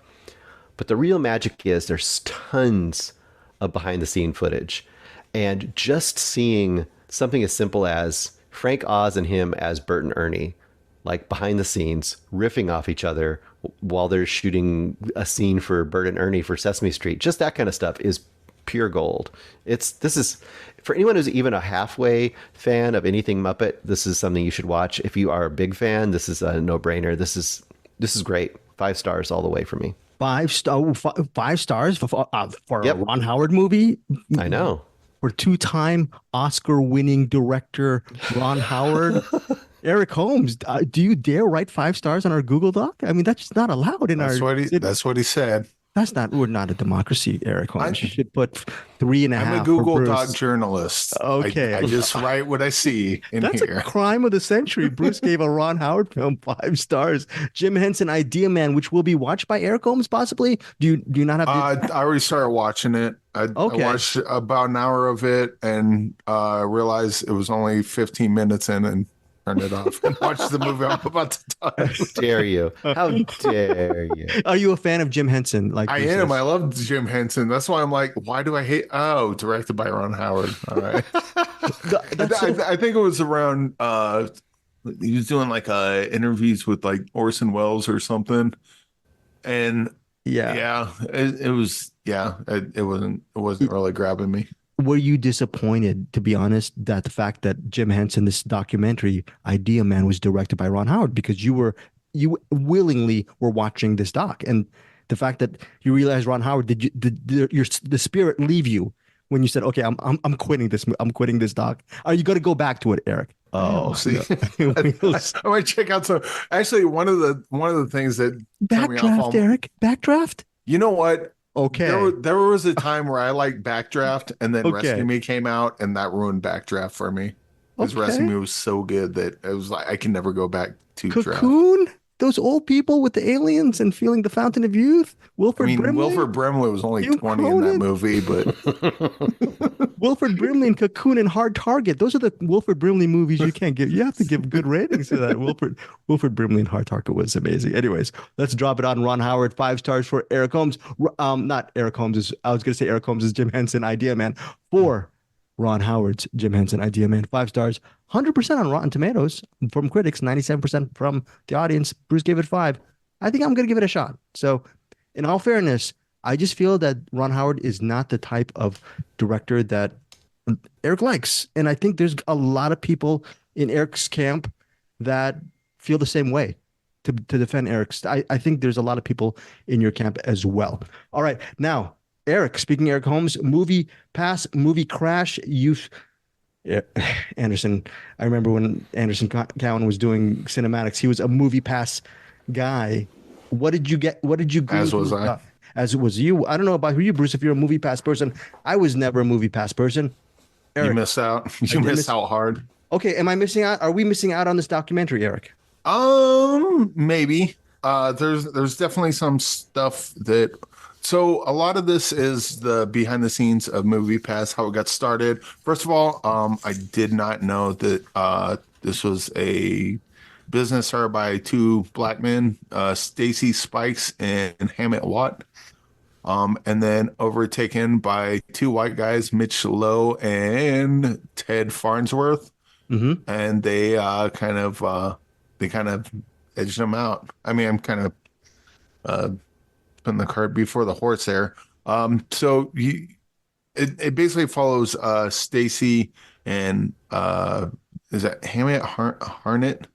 But the real magic is there's tons of behind the scene footage. And just seeing something as simple as Frank Oz and him as Bert and Ernie, like behind the scenes, riffing off each other while they're shooting a scene for Bert and Ernie for Sesame Street. Just that kind of stuff is pure gold. This is for anyone who's even a halfway fan of anything Muppet. This is something you should watch. If you are a big fan, this is a no-brainer. This is great. 5 stars all the way for me. 5 stars for Yep. a Ron Howard movie. I know. For 2-time Oscar-winning director Ron Howard. Eric Holmes, do you dare write 5 stars on our Google Doc? I mean, that's just not allowed in That's what he said. We're not a democracy, Eric Holmes. You should put 3.5. I'm a Google Doc journalist. Okay. I just write what I see in That's here. a crime of the century. Bruce gave a Ron Howard film 5 stars. Jim Henson, Idea Man, which will be watched by Eric Holmes, possibly. Do you not have? I already started watching it. I watched about an hour of it and realized it was only 15 minutes in, and turn it off and watch the movie I'm about to talk How dare you? How dare you? Are you a fan of Jim Henson? Like I Bruce am. is? I love Jim Henson. That's why I'm like, why do I hate? Oh, directed by Ron Howard. All right. I think it was around. He was doing like interviews with like Orson Welles or something, and Yeah. it was it wasn't really grabbing me. Were you disappointed, to be honest, that the fact that Jim Henson, this documentary, Idea Man, was directed by Ron Howard, because you willingly were watching this doc, and the fact that you realized Ron Howard, the spirit leave you when you said, okay, I'm quitting this, I'm quitting this doc? Are you going to go back to it, Eric? Oh, see, I might check out some. Actually, one of the things that turned me off Backdraft, Eric, backdraft. You know what? Okay. There was a time where I liked Backdraft, and then Okay. Rescue Me came out, and that ruined Backdraft for me. Because Okay. Rescue Me was so good that it was like I can never go back to draft. Cocoon? Those old people with the aliens and feeling the fountain of youth? Wilford Brimley? Wilford Brimley was only Hugh 20 in that Cronin? movie, but Wilford Brimley and Cocoon and Hard Target. Those are the Wilford Brimley movies you can't give. You have to give good ratings to that. Wilford Brimley and Hard Target was amazing. Anyways, let's drop it on Ron Howard. 5 stars for Eric Holmes. Not Eric Holmes. I was going to say Eric Holmes is Jim Henson, Idea Man. 4, Ron Howard's Jim Henson, Idea Man. 5 stars. 100% on Rotten Tomatoes from critics, 97% from the audience. Bruce gave it 5. I think I'm going to give it a shot. So, in all fairness, I just feel that Ron Howard is not the type of director that Eric likes. And I think there's a lot of people in Eric's camp that feel the same way to defend Eric's. I think there's a lot of people in your camp as well. All right. Now, Eric, speaking of Eric Holmes, movie pass, movie crash, Anderson. I remember when Anderson Cowan was doing CinemAddicts, he was a movie pass guy. What did you get? What did you agree? As was I. As it was you. I don't know about you, Bruce, if you're a movie pass person. I was never a movie pass person. Eric, you miss out. You miss out hard. Okay, am I missing out? Are we missing out on this documentary, Eric? Maybe. There's definitely some stuff that. So a lot of this is the behind the scenes of MoviePass, how it got started. First of all, I did not know that this was a business started by 2 black men, Stacy Spikes and Hammett Watt, and then overtaken by 2 white guys, Mitch Lowe and Ted Farnsworth, and they kind of edged them out. I mean, I'm kind of putting the cart before the horse there. So it basically follows Stacy and is that Hammett Harnett?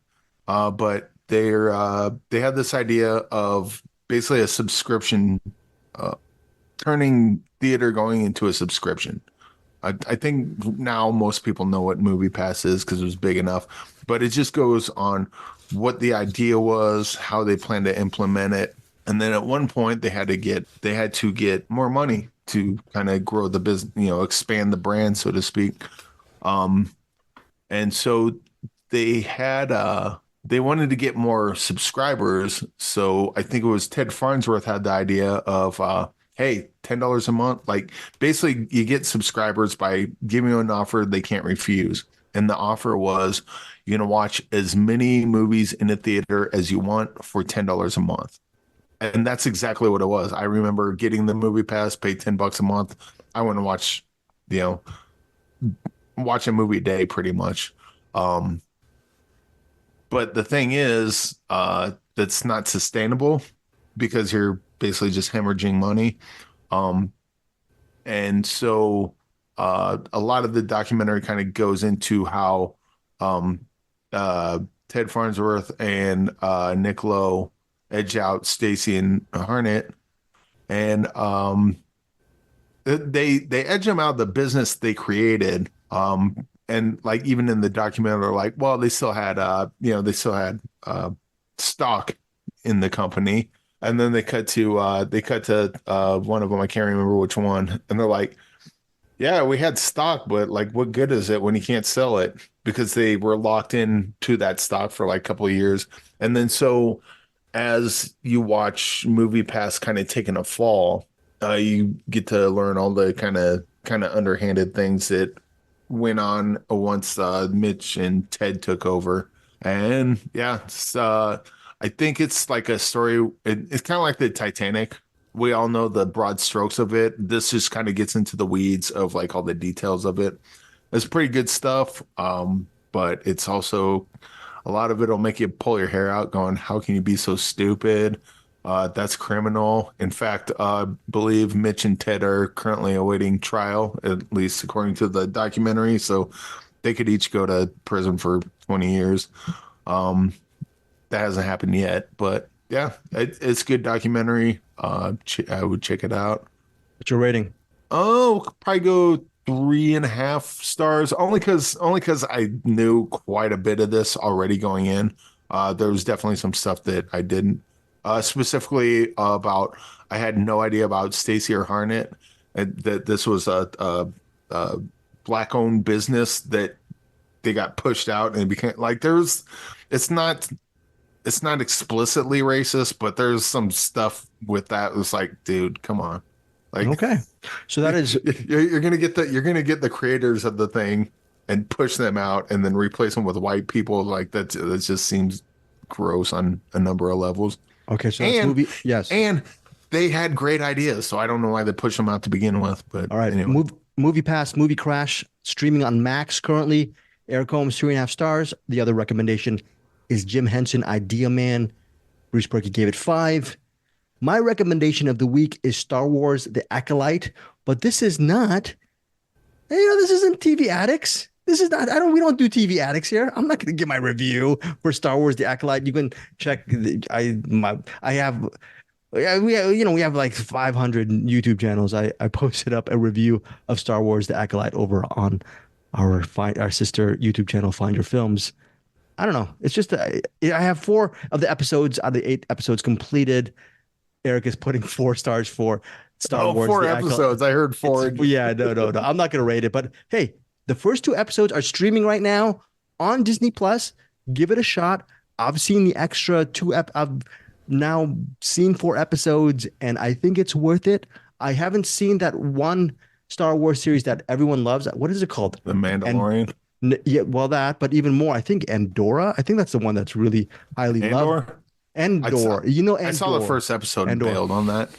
But they had this idea of basically a subscription, turning theater going into a subscription. I think now most people know what MoviePass is because it was big enough, but it just goes on what the idea was, how they plan to implement it. And then at one point they had to get more money to kind of grow the business, expand the brand, so to speak. And so they wanted to get more subscribers. So I think it was Ted Farnsworth had the idea of, hey, $10 a month. Like basically you get subscribers by giving them an offer they can't refuse. And the offer was, you're going to watch as many movies in a theater as you want for $10 a month. And that's exactly what it was. I remember getting the MoviePass, pay $10 a month. I want to watch, watch a movie a day pretty much. But the thing is, that's not sustainable because you're basically just hemorrhaging money. And so a lot of the documentary kind of goes into how Ted Farnsworth and Nick Lowe edge out Stacy and Harnett, and they edge them out of the business they created. And like even in the documentary, they're like, well, they still had stock in the company. And then they cut to one of them, I can't remember which one, and they're like, yeah, we had stock, but like, what good is it when you can't sell it? Because they were locked in to that stock for like a couple of years. And then so as you watch MoviePass kind of taking a fall, you get to learn all the kind of underhanded things that went on once Mitch and Ted took over. And yeah, I think it's like a story. It's kind of like the Titanic. We all know the broad strokes of it. This just kind of gets into the weeds of like all the details of it. It's pretty good stuff. But it's also a lot of it'll make you pull your hair out going, how can you be so stupid? That's criminal. In fact, I believe Mitch and Ted are currently awaiting trial, at least according to the documentary. So they could each go to prison for 20 years. That hasn't happened yet, but yeah, it's a good documentary. I would check it out. What's your rating? Oh, probably go 3.5 stars. Only because I knew quite a bit of this already going in. There was definitely some stuff that I didn't. Specifically about, I had no idea about Stacey or Harnett, and that this was a black-owned business that they got pushed out and became like it's not explicitly racist, but there's some stuff with that. It was like, dude, come on. Like, Okay, so that is you're gonna get the creators of the thing and push them out and then replace them with white people. Like that just seems gross on a number of levels. okay. So that's movie. Yes, And they had great ideas, so I don't know why they pushed them out to begin with. But all right. anyway. Movie Pass, Movie Crash, streaming on Max currently. Eric Holmes, 3.5 stars. The other recommendation is Jim Henson, Idea Man. Bruce Purkey gave it 5. My recommendation of the week is Star Wars: The Acolyte, but this is not. This isn't TV Addicts. This is not. We don't do TV Addicts here. I'm not going to give my review for Star Wars: The Acolyte. You can check. I have. We have like 500 YouTube channels. I posted up a review of Star Wars: The Acolyte over on our sister YouTube channel, Find Your Films. I don't know. It's just I have 4 of the episodes out of the 8 episodes completed. Eric is putting 4 stars for Star Wars. 4 episodes. I heard 4. Yeah, no. I'm not going to rate it, but hey, the first 2 episodes are streaming right now on Disney Plus. Give it a shot. I've seen the extra 2 I've now seen 4 episodes, and I think it's worth it. I haven't seen that one Star Wars series that everyone loves. What is it called? The Mandalorian. Yeah, well, but even more, I think Andorra. I think that's the one that's really highly loved. Andor. I saw the first episode and bailed on that.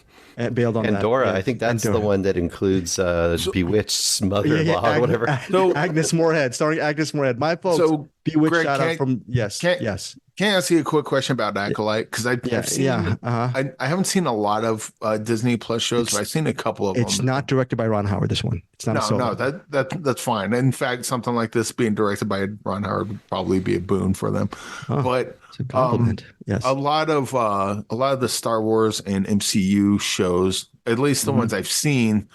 Bailed on Andorra, that. I think that's the one that includes Bewitched's mother-in-law or whatever. So Agnes Moorehead, starring Agnes Moorehead. My folks, so Bewitched Greg, shout out from yes. Can I ask you a quick question about Acolyte? Because I haven't seen a lot of Disney Plus shows, but I've seen a couple of them. It's not directed by Ron Howard. This one, it's not. No, that's fine. In fact, something like this being directed by Ron Howard would probably be a boon for them. But it's a compliment. Yes, a lot of the Star Wars and MCU shows, at least the ones I've seen,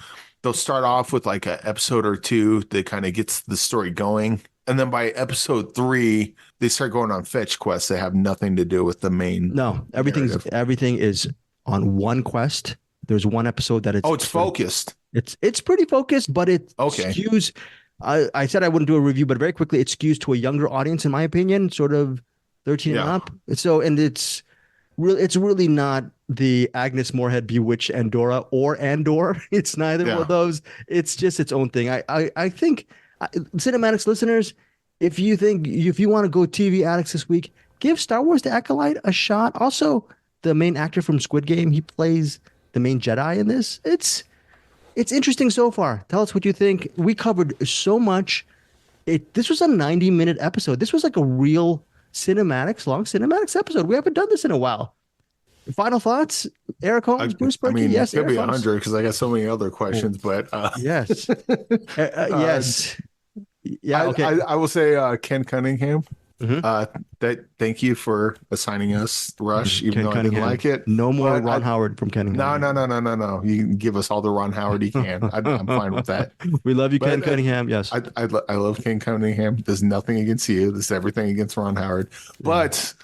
they'll start off with like an episode or 2 that kind of gets the story going. And then by episode 3, they start going on fetch quests that have nothing to do with the main. No, everything is on one quest. There's one episode that it's focused. It's pretty focused, but it skews. I said I wouldn't do a review, but very quickly it skews to a younger audience, in my opinion, sort of 13 and up. So, and it's really not the Agnes Moorehead Bewitched Andorra or Andor. It's neither of those. It's just its own thing. I think. CinemAddicts listeners, if you want to go TV Addicts this week, give Star Wars: The Acolyte a shot. Also, the main actor from Squid Game, he plays the main Jedi in this. It's interesting so far. Tell us what you think. We covered so much. This was a 90-minute episode. This was like a real long CinemAddicts episode. We haven't done this in a while. Final thoughts, Eric Holmes, Bruce Purkey. Yes, it could be 100 because I got so many other questions. But yes, yes, yeah. Okay, I will say Ken Cunningham. Thank you for assigning us Rush, even though I didn't like it. No more Ron Howard from Cunningham. No. You can give us all the Ron Howard you can. I'm fine with that. We love you, Ken Cunningham. Yes, I love Ken Cunningham. There's nothing against you. There's everything against Ron Howard. But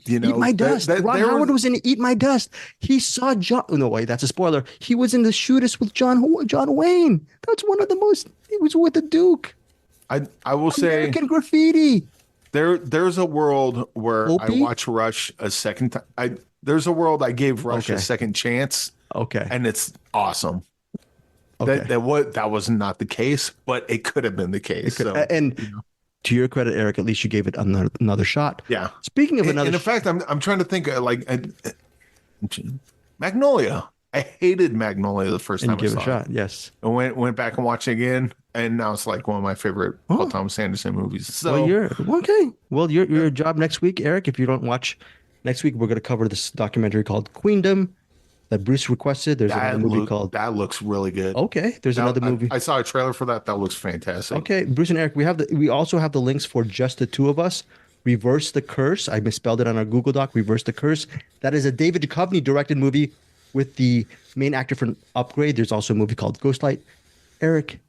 Eat My Dust. Ron Howard was in Eat My Dust. He saw John. No, wait, that's a spoiler. He was in The Shootist with John Wayne. That's one of the most. He was with the Duke. I will say American Graffiti. There's a world where I watch Rush a second time. There's a world I gave Rush a second chance. Okay, and it's awesome. Okay. That was not the case, but it could have been the case. to your credit, Eric, at least you gave it another shot. Yeah. Speaking of And in fact, I'm trying to think Magnolia. I hated Magnolia the first time I give saw it a shot. Yes. I went back and watched it again, and now it's like one of my favorite Paul Thomas Anderson movies. So well, you're okay. Well, your job next week, Eric. If you don't watch next week, we're going to cover this documentary called Queendom that Bruce requested. There's another movie called that looks really good. Okay, there's another movie. I saw a trailer for that. That looks fantastic. Okay, Bruce and Eric, we also have the links for Just the Two of Us. Reverse the Curse. I misspelled it on our Google Doc. Reverse the Curse. That is a David Duchovny directed movie with the main actor from Upgrade. There's also a movie called Ghostlight. Eric,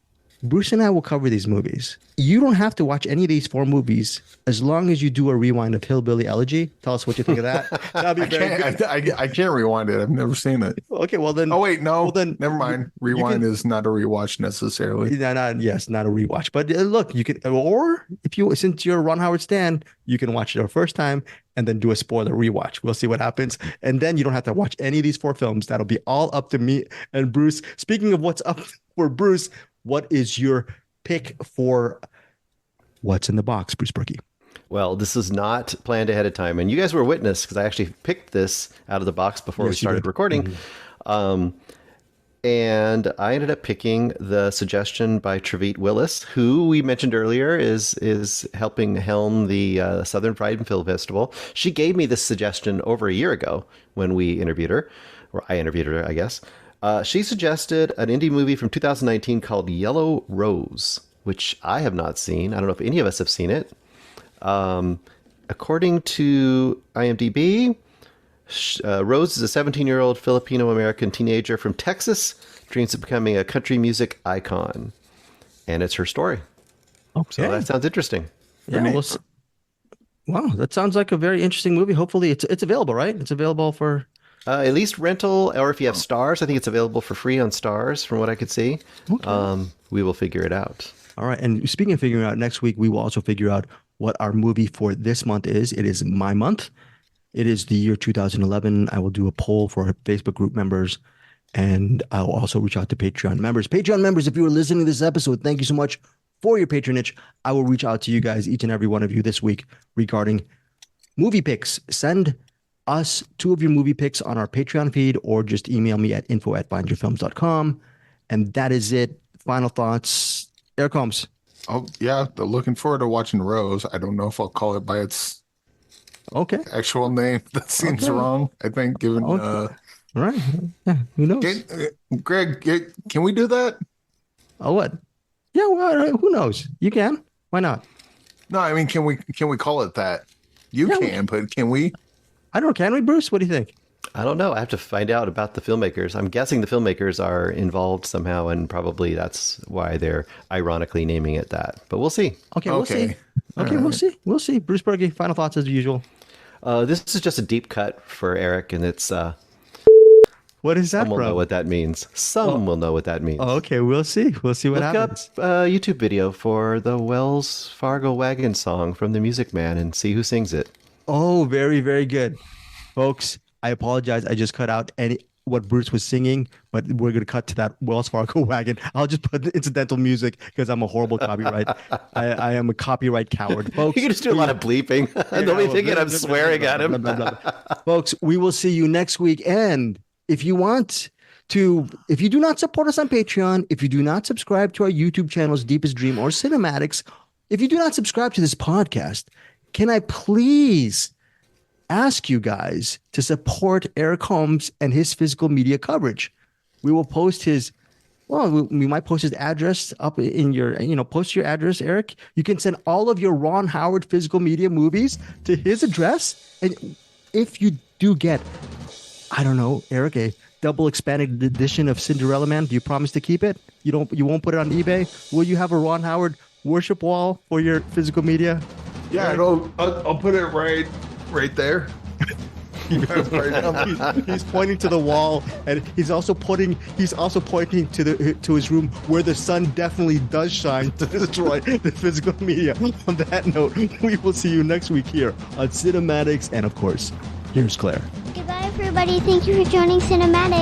Bruce and I will cover these movies. You don't have to watch any of these 4 movies as long as you do a rewind of Hillbilly Elegy. Tell us what you think of that. That'd be very good. I can't rewind it. I've never seen it. Okay, well then. Oh wait, no. Well then, never mind. Rewind is not a rewatch necessarily. Not a rewatch. But look, you can, or if you, since you're a Ron Howard stan, you can watch it the first time and then do a spoiler rewatch. We'll see what happens, and then you don't have to watch any of these 4 films. That'll be all up to me and Bruce. Speaking of what's up for Bruce, what is your pick for what's in the box, Bruce Purkey? Well, this is not planned ahead of time, and you guys were witness because I actually picked this out of the box before we started recording. Mm-hmm. And I ended up picking the suggestion by Trevitt Willis, who we mentioned earlier is helping helm the Southern Pride and Film Festival. She gave me this suggestion over a year ago when we interviewed her, or I interviewed her, I guess. She suggested an indie movie from 2019 called Yellow Rose, which I have not seen. I don't know if any of us have seen it. According to IMDb, Rose is a 17-year-old Filipino-American teenager from Texas, dreams of becoming a country music icon. And it's her story. Okay. So that sounds interesting. Yeah, wow, that sounds like a very interesting movie. Hopefully it's available, right? It's available for... at least rental, or if you have Stars, I think it's available for free on Stars, from what I could see. Okay. We will figure it out. All right. And speaking of figuring out, next week we will also figure out what our movie for this month is. It is my month. It is the year 2011. I will do a poll for our Facebook group members, and I'll also reach out to Patreon members. Patreon members, if you are listening to this episode, thank you so much for your patronage. I will reach out to you guys, each and every one of you this week, regarding movie picks. Send us 2 of your movie picks on our Patreon feed, or just email me at info@findyourfilms.com. And that is it. Final thoughts. Eric Holmes. Oh, yeah. Looking forward to watching Rose. I don't know if I'll call it by its actual name. That seems wrong, I think, given... All right. Yeah, who knows? Greg, can we do that? Oh, what? Yeah, well, who knows? You can. Why not? No, I mean, can we call it that? But can we? I don't know. Can we, Bruce? What do you think? I don't know. I have to find out about the filmmakers. I'm guessing the filmmakers are involved somehow, and probably that's why they're ironically naming it that. But we'll see. Okay, we'll see. Okay, we'll see. We'll see. Bruce Purkey, final thoughts as usual. This is just a deep cut for Eric, and it's... what is that Some will know what that means. Some will know what that means. Oh, okay, we'll see. We'll see what happens. Look up a YouTube video for the Wells Fargo Wagon song from The Music Man and see who sings it. Oh, very, very good. Folks, I apologize. I just cut out what Bruce was singing, but we're going to cut to that Wells Fargo Wagon. I'll just put the incidental music because I'm a horrible copyright. I am a copyright coward. Folks, you can just do a lot of bleeping. They'll be thinking I'm swearing at him. Folks, we will see you next week. And if you do not support us on Patreon, if you do not subscribe to our YouTube channels, Deepest Dream or CinemAddicts, if you do not subscribe to this podcast, can I please ask you guys to support Eric Holmes and his physical media coverage? We will post we might post his address up in your, post your address, Eric. You can send all of your Ron Howard physical media movies to his address. And if you do get, I don't know, Eric, a double expanded edition of Cinderella Man, do you promise to keep it? You won't put it on eBay? Will you have a Ron Howard worship wall for your physical media? Yeah, I'll put it right there. He's pointing to the wall, and he's also pointing to his room where the sun definitely does shine to destroy the physical media. On that note, we will see you next week here on CinemAddicts, and of course, here's Claire. Goodbye, everybody. Thank you for joining CinemAddicts.